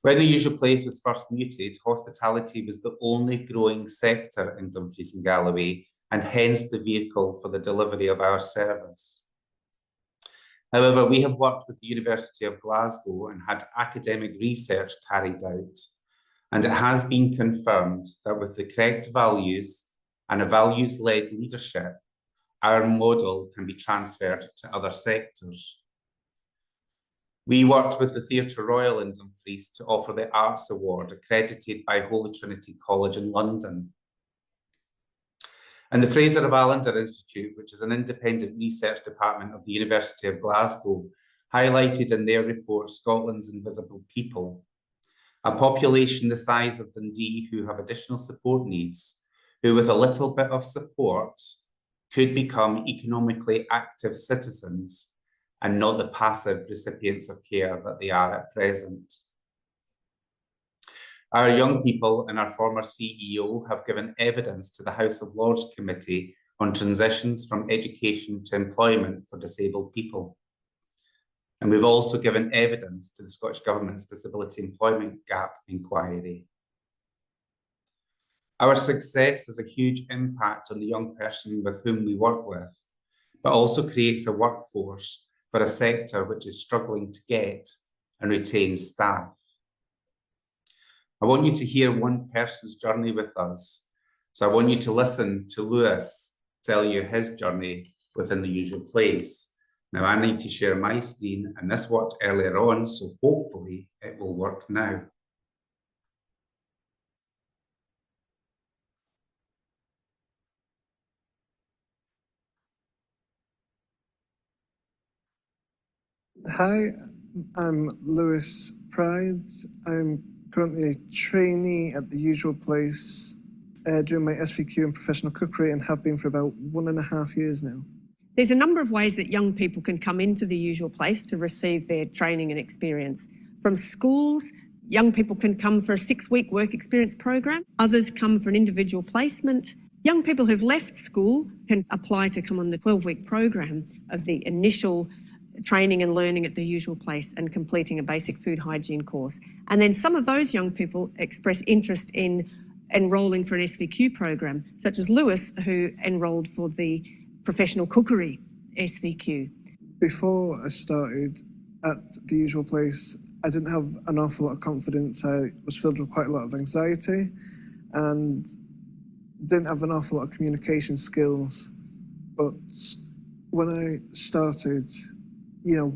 When the usual place was first muted, hospitality was the only growing sector in Dumfries and Galloway, and hence the vehicle for the delivery of our service. However, we have worked with the University of Glasgow and had academic research carried out, and it has been confirmed that with the correct values and a values-led leadership, our model can be transferred to other sectors. We worked with the Theatre Royal in Dumfries to offer the Arts Award accredited by Holy Trinity College in London. And the Fraser of Allender Institute, which is an independent research department of the University of Glasgow, highlighted in their report Scotland's Invisible People, a population the size of Dundee who have additional support needs, who with a little bit of support could become economically active citizens and not the passive recipients of care that they are at present. Our young people and our former CEO have given evidence to the House of Lords Committee on transitions from education to employment for disabled people. And we've also given evidence to the Scottish Government's Disability Employment Gap Inquiry. Our success has a huge impact on the young person with whom we work with, but also creates a workforce for a sector which is struggling to get and retain staff. I want you to hear one person's journey with us. So I want you to listen to Lewis tell you his journey within the usual place. Now I need to share my screen, and this worked earlier on, so hopefully it will work now. Hi, I'm Lewis Pride. I'm currently a trainee at the usual place doing my SVQ in professional cookery and have been for about 1.5 years now. There's a number of ways that young people can come into the usual place to receive their training and experience. From schools, young people can come for a 6-week work experience program. Others come for an individual placement. Young people who've left school can apply to come on the 12-week program of the initial training and learning at the usual place and completing a basic food hygiene course. And then some of those young people express interest in enrolling for an SVQ program, such as Lewis, who enrolled for the professional cookery SVQ. Before I started at the usual place, I didn't have an awful lot of confidence. I was filled with quite a lot of anxiety and didn't have an awful lot of communication skills. But when I started,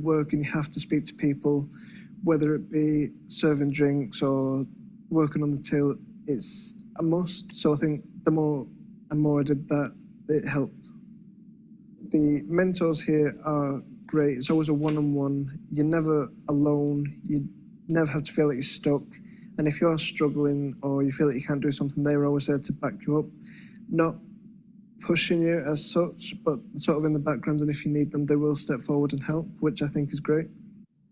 working, you have to speak to people, whether it be serving drinks or working on the till, it's a must. So I think the more and more I did that, it helped. The mentors here are great. It's always a one-on-one. You're never alone. You never have to feel like you're stuck. And if you're struggling or you feel like you can't do something, they're always there to back you up. Not pushing you as such, but sort of in the background, and if you need them, they will step forward and help, which I think is great.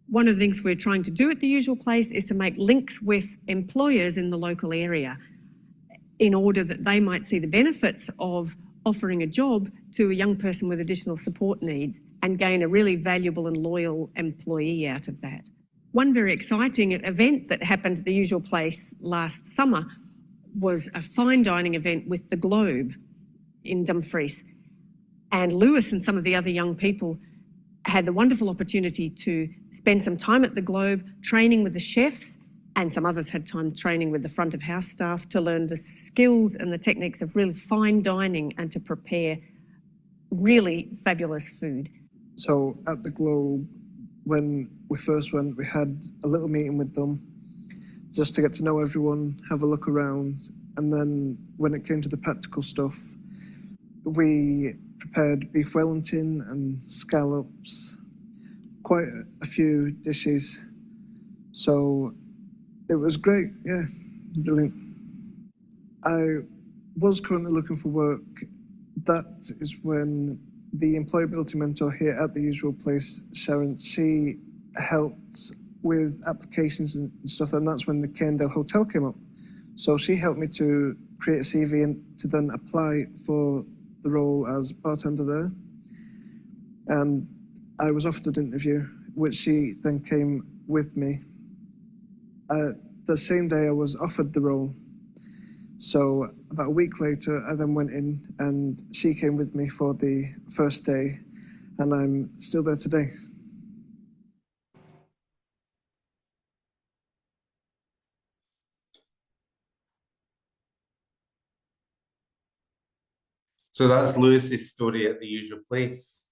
One of the things we're trying to do at the usual place is to make links with employers in the local area in order that they might see the benefits of offering a job to a young person with additional support needs and gain a really valuable and loyal employee out of that. One very exciting event that happened at the usual place last summer was a fine dining event with the Globe in Dumfries. And Lewis and some of the other young people had the wonderful opportunity to spend some time at the Globe training with the chefs, and some others had time training with the front of house staff to learn the skills and the techniques of real fine dining and to prepare really fabulous food. So at the Globe, when we first went, we had a little meeting with them just to get to know everyone, have a look around. And then when it came to the practical stuff, we prepared beef Wellington and scallops, quite a few dishes. So it was great, yeah, brilliant. I was currently looking for work. That is when the employability mentor here at the usual place, Sharon, she helped with applications and stuff, and that's when the Cairndale Hotel came up. So she helped me to create a CV and to then apply for the role as bartender there. And I was offered an interview, which she then came with me. The same day I was offered the role. So about a week later, I then went in and she came with me for the first day, and I'm still there today. So that's Lewis's story at the usual place.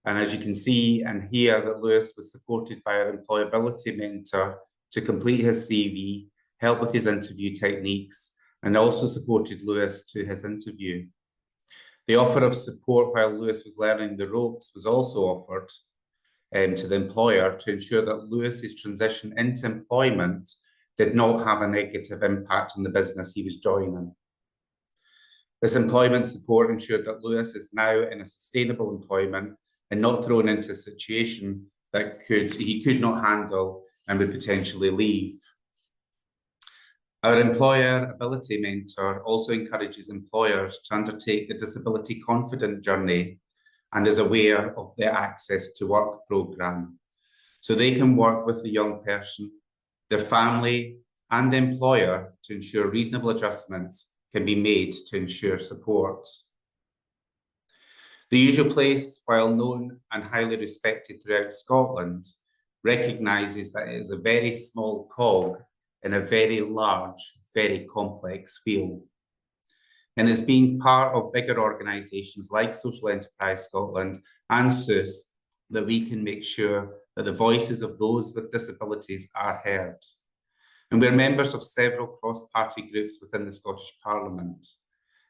And as you can see and hear, that Lewis was supported by our employability mentor to complete his CV, help with his interview techniques, and also supported Lewis to his interview. The offer of support while Lewis was learning the ropes was also offered to the employer to ensure that Lewis's transition into employment did not have a negative impact on the business he was joining. This employment support ensured that Lewis is now in a sustainable employment and not thrown into a situation that he could not handle and would potentially leave. Our employability mentor also encourages employers to undertake the disability confident journey and is aware of the Access to Work programme, so they can work with the young person, their family and the employer to ensure reasonable adjustments can be made to ensure support. The usual place, while known and highly respected throughout Scotland, recognises that it is a very small cog in a very large, very complex wheel. And as being part of bigger organisations like Social Enterprise Scotland and SUSE, that we can make sure that the voices of those with disabilities are heard. And we're members of several cross-party groups within the Scottish Parliament.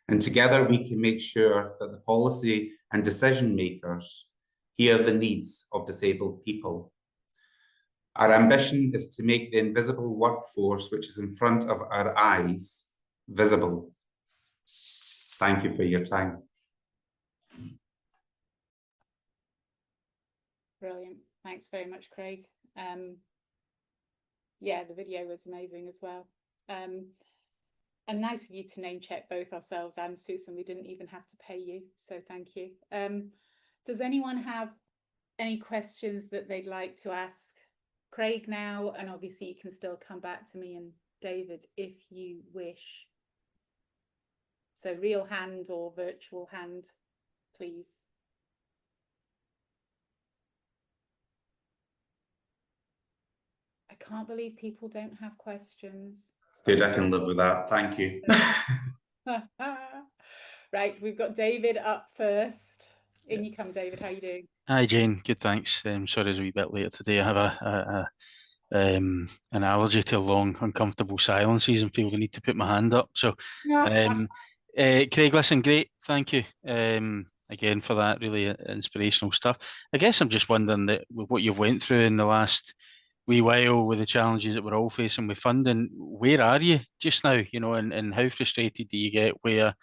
And together we can make sure that the policy and decision makers hear the needs of disabled people. Our ambition is to make the invisible workforce, which is in front of our eyes, visible. Thank you for your time. Brilliant. Thanks very much, Craig. Yeah, the video was amazing as well. And nice of you to name check both ourselves and Susan. We didn't even have to pay you, so thank you. Does anyone have any questions that they'd like to ask Craig now? And obviously you can still come back to me and David if you wish. So real hand or virtual hand, please. I can't believe people don't have questions. Good, I can live with that. Thank you. Right, we've got David up first. In you come, David. How are you doing? Hi, Jane. Good, thanks. Sorry it's a wee bit later today. I have an allergy to long, uncomfortable silences and feel the need to put my hand up. So, Craig, listen, great. Thank you again for that really inspirational stuff. I guess I'm just wondering that with what you've went through in the last wee while with the challenges that we're all facing with funding, where are you just now, you know, and how frustrated do you get where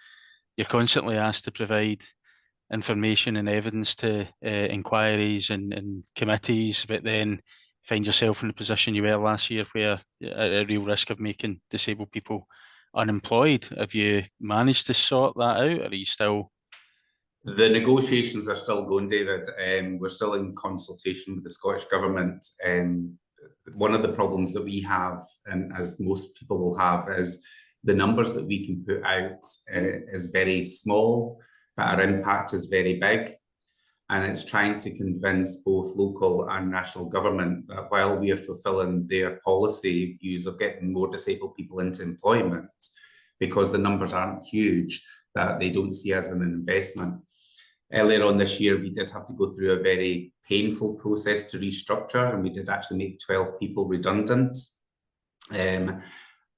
you're constantly asked to provide information and evidence to inquiries and committees, but then find yourself in the position you were last year where you're at a real risk of making disabled people unemployed. Have you managed to sort that out, or are you still? The negotiations are still going, David. We're still in consultation with the Scottish Government. One of the problems that we have, and as most people will have, is the numbers that we can put out is very small, but our impact is very big. And it's trying to convince both local and national government that while we are fulfilling their policy views of getting more disabled people into employment, because the numbers aren't huge, that they don't see as an investment. Earlier on this year, we did have to go through a very painful process to restructure, and we did actually make 12 people redundant.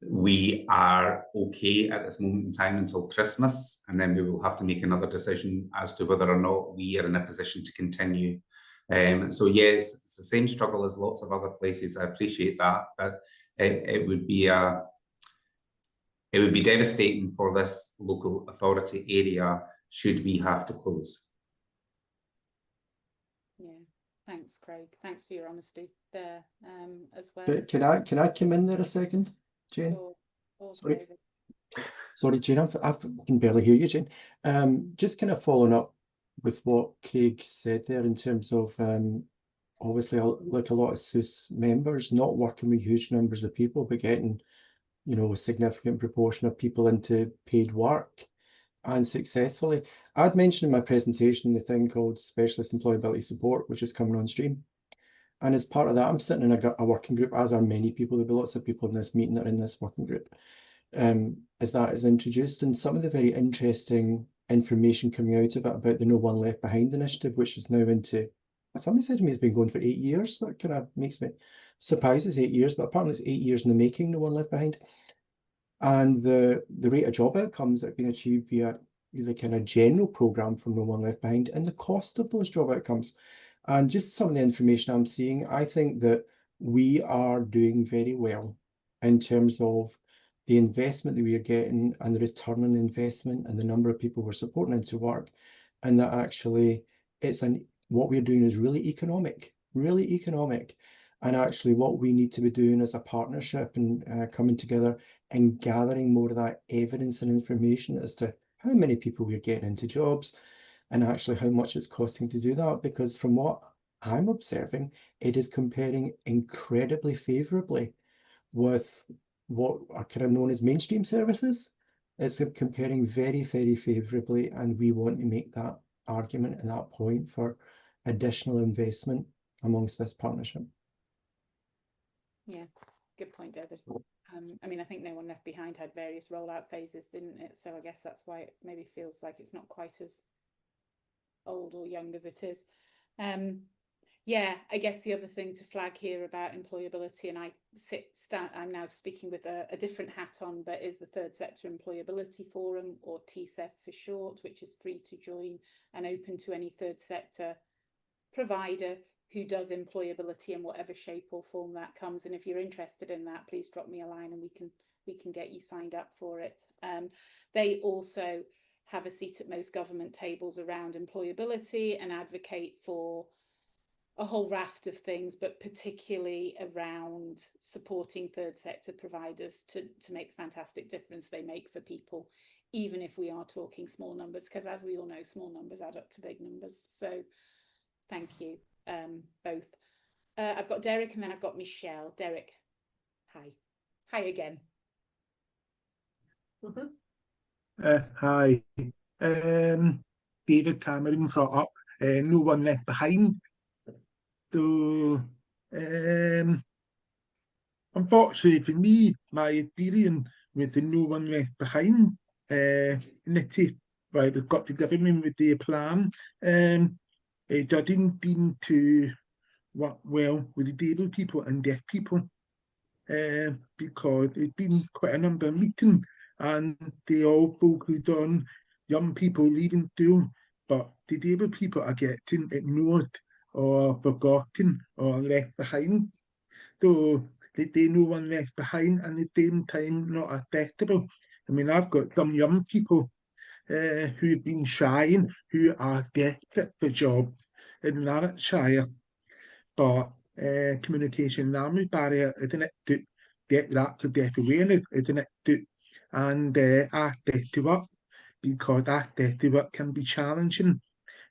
We are okay at this moment in time until Christmas, and then we will have to make another decision as to whether or not we are in a position to continue. So yes, it's the same struggle as lots of other places. I appreciate that, but it would be devastating for this local authority area should we have to close. Yeah, thanks, Craig. Thanks for your honesty there as well. Can I come in there a second, Jayne? Sure. Sorry. Sorry, Jayne, I can barely hear you, Jayne. Just kind of following up with what Craig said there in terms of obviously like a lot of SUSE members not working with huge numbers of people, but getting, you know, a significant proportion of people into paid work and successfully. I'd mentioned in my presentation the thing called Specialist Employability Support, which is coming on stream. And as part of that, I'm sitting in a working group, as are many people. There'll be lots of people in this meeting that are in this working group. As that is introduced, and some of the very interesting information coming out of it about the No One Left Behind initiative, which is now into, somebody said to me it's been going for 8 years. That kind of makes me surprised it's 8 years, but apparently it's 8 years in the making, No One Left Behind. And the rate of job outcomes that have been achieved via the kind of general programme from No One Left Behind, and the cost of those job outcomes. And just some of the information I'm seeing, I think that we are doing very well in terms of the investment that we are getting and the return on investment and the number of people we're supporting into work, and that actually what we're doing is really economic. And actually what we need to be doing as a partnership and coming together and gathering more of that evidence and information as to how many people we're getting into jobs and actually how much it's costing to do that. Because from what I'm observing, it is comparing incredibly favourably with what are kind of known as mainstream services. It's comparing very, very favourably, and we want to make that argument and that point for additional investment amongst this partnership. Yeah, good point, David. I mean, I think No One Left Behind had various rollout phases, didn't it? So I guess that's why it maybe feels like it's not quite as old or young as it is. Yeah, I guess the other thing to flag here about employability, and I'm now speaking with a different hat on, but is the Third Sector Employability Forum, or TSEF for short, which is free to join and open to any third sector provider who does employability in whatever shape or form that comes. And if you're interested in that, please drop me a line and we can get you signed up for it. They also have a seat at most government tables around employability and advocate for a whole raft of things, but particularly around supporting third sector providers to make the fantastic difference they make for people, even if we are talking small numbers, because as we all know, small numbers add up to big numbers. So thank you, both. I've got Derek and then I've got Michelle. Derek, hi. Hi again. Hi. David Cameron from Up, No One Left Behind. So, unfortunately for me, my experience with the No One Left Behind initiative, where they've got the government with their plan, it didn't seem to work well with the disabled people and deaf people, because there's been quite a number of meetings and they all focused on young people leaving school, but the disabled people are getting ignored or forgotten or left behind. So they No One Left Behind, and at the same time not accessible. I mean, I've got some young people who've been trying, who are desperate for a job in Lanarkshire. But communication language barrier, isn't it, to get that to deaf awareness, isn't it, to, and access to work, because access to work can be challenging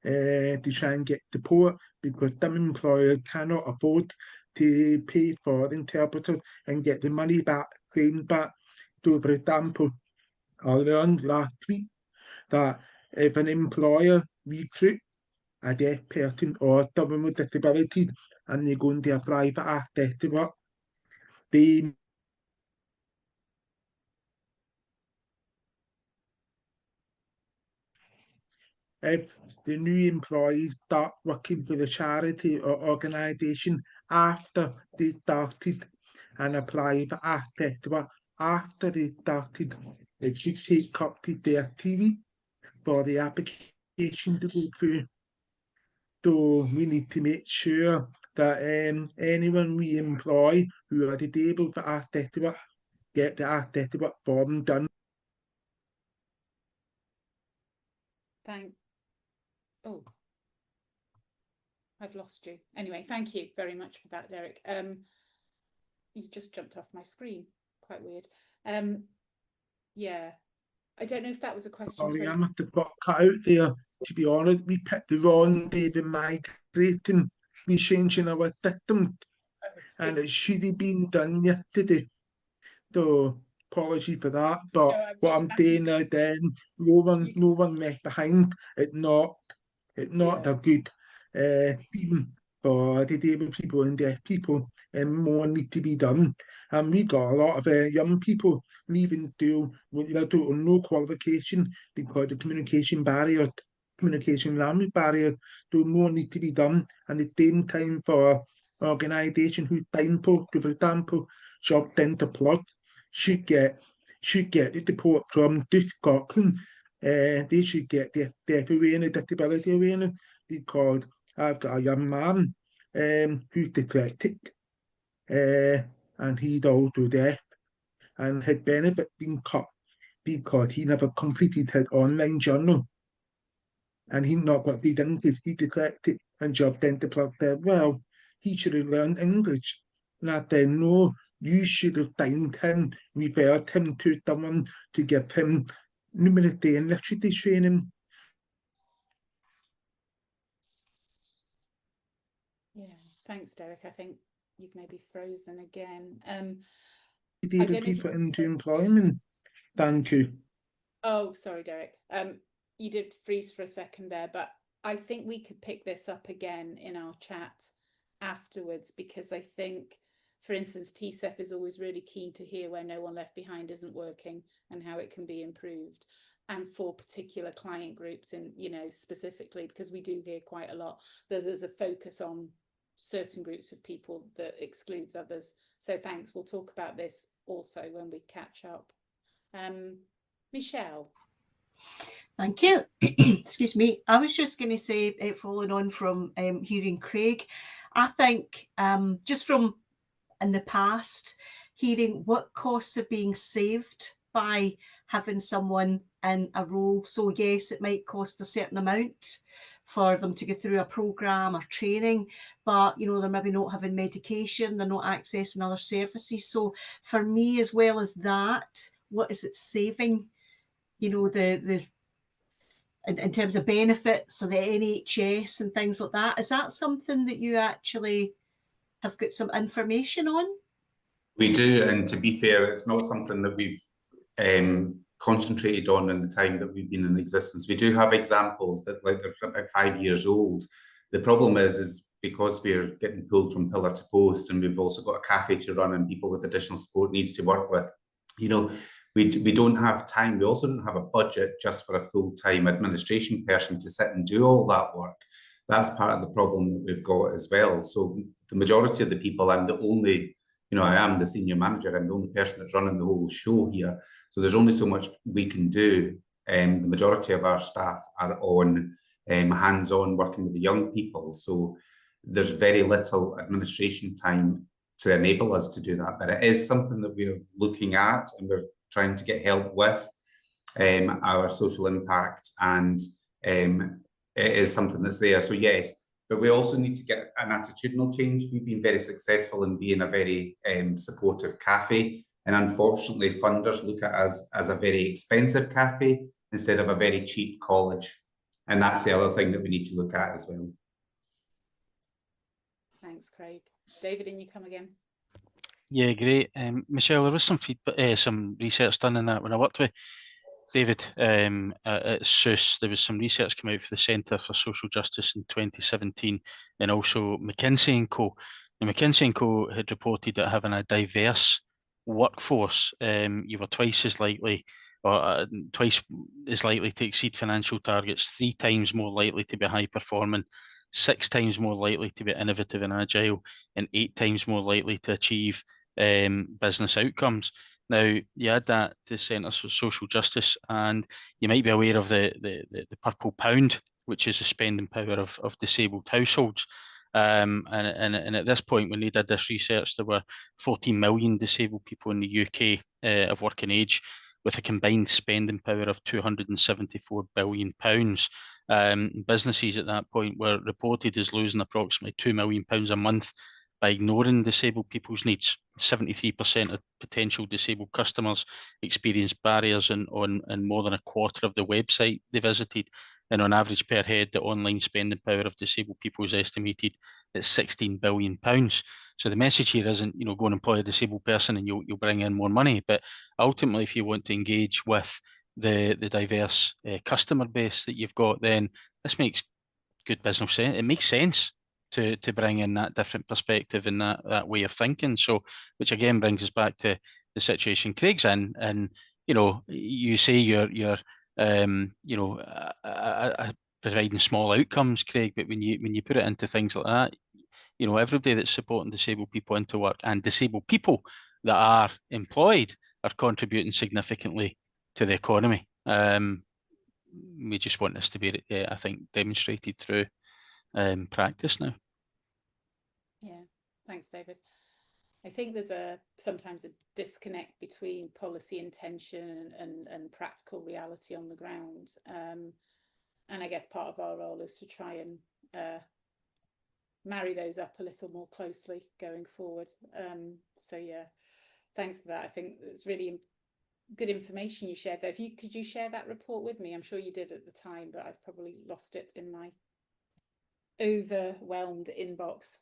to try and get support, because some employers cannot afford to pay for interpreters and get the money back, claimed back. So, for example, I learned last week that if an employer recruits a deaf person or someone with disabilities and they go into apply for access to work, they if the new employees start working for the charity or organisation after they started and apply for access to work after they started, it should take up to 30 weeks for the application to go through. So we need to make sure that anyone we employ who are disabled for access to work get the access to work form done. Thanks. Oh, I've lost you. Anyway, thank you very much for that, Derek. You just jumped off my screen. Quite weird. Yeah, I don't know if that was a question. Sorry, I must have got cut out there. To be honest, we picked the wrong day to migrating. We changing our system, and it should have been done yesterday. So apology for that. But No, what I'm saying is, then no one left behind. It's not a good team for disabled people and deaf people, and more need to be done. And we got a lot of young people leaving school with no qualification because the communication language barriers, so more need to be done. And at the same time, for organisations who signpost, for example, Job Centre Plus should get the support from Scotland. They should get the deaf awareness, disability awareness, because I've got a young man who's dyslexic, and he's also deaf, and his benefit been cut because he never completed his online journal, and he's not got the English. He's dyslexic, and Job Centre Plus said, well, he should have learned English. And I said, no, you should have signed him, referred him to someone to give him numeracy and literacy training. Yeah, thanks, Derek. I think you've maybe frozen again. Disabled people into employment. Thank you. Oh, sorry, Derek. You did freeze for a second there, but I think we could pick this up again in our chat afterwards, because I think, for instance, TSEF is always really keen to hear where No One Left Behind isn't working and how it can be improved, and for particular client groups, and specifically because we do hear quite a lot that there's a focus on certain groups of people that excludes others. So thanks. We'll talk about this also when we catch up. Michelle. Thank you. Excuse me. I was just going to say, following on from hearing Craig, I think just from in the past, hearing what costs are being saved by having someone in a role. So yes, it might cost a certain amount for them to go through a programme or training, but they're maybe not having medication, they're not accessing other services. So for me, as well as that, what is it saving? The in terms of benefits, or the NHS and things like that. Is that something that you actually have got some information on? We do, and to be fair, it's not something that we've concentrated on in the time that we've been in existence. We do have examples, but like they're about 5 years old. The problem is because we're getting pulled from pillar to post, and we've also got a cafe to run and people with additional support needs to work with, we don't have time. We also don't have a budget just for a full-time administration person to sit and do all that work. That's part of the problem that we've got as well. So the majority of the people, I'm the only, I am the senior manager, I'm the only person that's running the whole show here. So there's only so much we can do. The majority of our staff are on hands-on working with the young people. So there's very little administration time to enable us to do that. But it is something that we're looking at and we're trying to get help with. our social impact, and it is something that's there. So yes, but we also need to get an attitudinal change. We've been very successful in being a very supportive cafe, and unfortunately funders look at us as a very expensive cafe instead of a very cheap college. And that's the other thing that we need to look at as well. Thanks, Craig. David, and you come again. Yeah, great. Michelle, there was some feedback, some research done in that when I worked with David at SUSE. There was some research come out for the Centre for Social Justice in 2017, and also McKinsey & Co. Now, McKinsey & Co. had reported that having a diverse workforce, you were twice as likely to exceed financial targets, 3 times more likely to be high performing, 6 times more likely to be innovative and agile, and 8 times more likely to achieve business outcomes. Now, you add that to Centres for Social Justice, and you might be aware of the Purple Pound, which is the spending power of disabled households. And at this point, when they did this research, there were 14 million disabled people in the UK of working age, with a combined spending power of £274 billion. Businesses at that point were reported as losing approximately £2 million a month by ignoring disabled people's needs. 73% of potential disabled customers experience barriers on more than a quarter of the website they visited. And on average per head, the online spending power of disabled people is estimated at £16 billion. So the message here isn't, go and employ a disabled person and you'll bring in more money. But ultimately, if you want to engage with the diverse customer base that you've got, then this makes good business sense. It makes sense to bring in that different perspective and that way of thinking. So, which again brings us back to the situation Craig's in, and you say you're providing small outcomes, Craig, but when you put it into things like that, everybody that's supporting disabled people into work and disabled people that are employed are contributing significantly to the economy. We just want this to be, I think, demonstrated through practice now. Yeah, thanks, David. I think there's sometimes a disconnect between policy intention and practical reality on the ground. And I guess part of our role is to try and marry those up a little more closely going forward. So yeah, thanks for that. I think it's really good information you shared there. Could you share that report with me? I'm sure you did at the time, but I've probably lost it in my overwhelmed inbox.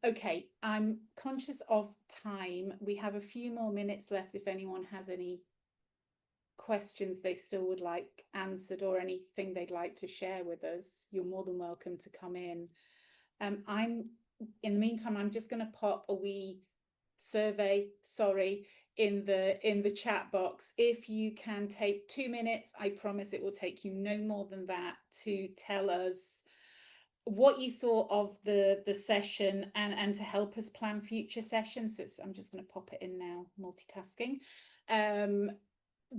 Okay, I'm conscious of time. We have a few more minutes left. If anyone has any questions they still would like answered or anything they'd like to share with us, you're more than welcome to come in. In the meantime, I'm just going to pop a wee survey, in the chat box. If you can take 2 minutes, I promise it will take you no more than that, to tell us what you thought of the session and to help us plan future sessions. So I'm just going to pop it in now, multitasking.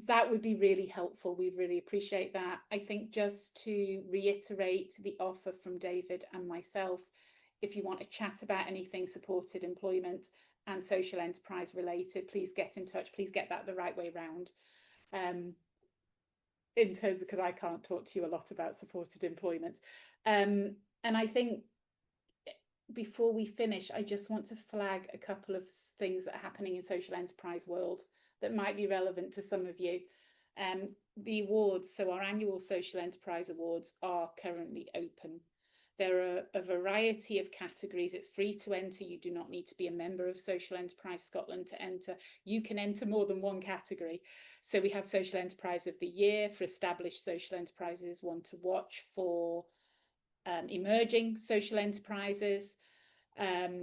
That would be really helpful. We'd really appreciate that. I think just to reiterate the offer from David and myself, if you want to chat about anything supported employment and social enterprise related, please get in touch. Please get that the right way round. In terms of, because I can't talk to you a lot about supported employment. And I think before we finish, I just want to flag a couple of things that are happening in social enterprise world that might be relevant to some of you. The awards, so our annual Social Enterprise Awards, are currently open. There are a variety of categories. It's free to enter. You do not need to be a member of Social Enterprise Scotland to enter. You can enter more than one category. So we have Social Enterprise of the Year for established social enterprises, one to watch for emerging social enterprises,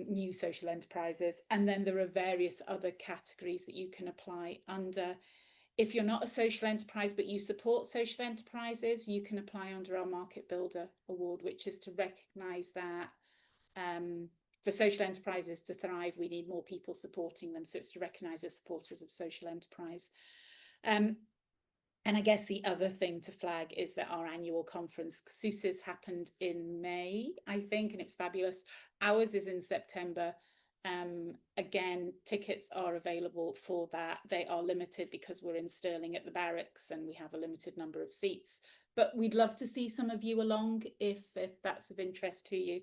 new social enterprises, and then there are various other categories that you can apply under. If you're not a social enterprise but you support social enterprises, you can apply under our Market Builder Award, which is to recognise that for social enterprises to thrive, we need more people supporting them. So it's to recognise the supporters of social enterprise. And I guess the other thing to flag is that our annual conference, SUSE, happened in May, I think, and it's fabulous. Ours is in September. Again, tickets are available for that. They are limited because we're in Stirling at the barracks and we have a limited number of seats. But we'd love to see some of you along if that's of interest to you.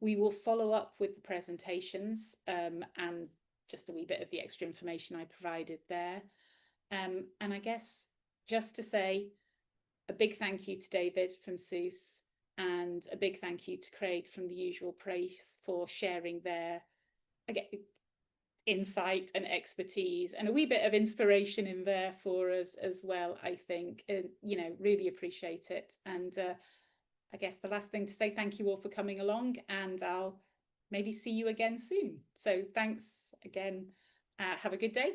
We will follow up with the presentations and just a wee bit of the extra information I provided there. And I guess just to say a big thank you to David from SUSE and a big thank you to Craig from The Usual Place for sharing their insight and expertise and a wee bit of inspiration in there for us as well, I think. You know, really appreciate it. And I guess the last thing to say, thank you all for coming along, and I'll maybe see you again soon. So thanks again. Have a good day.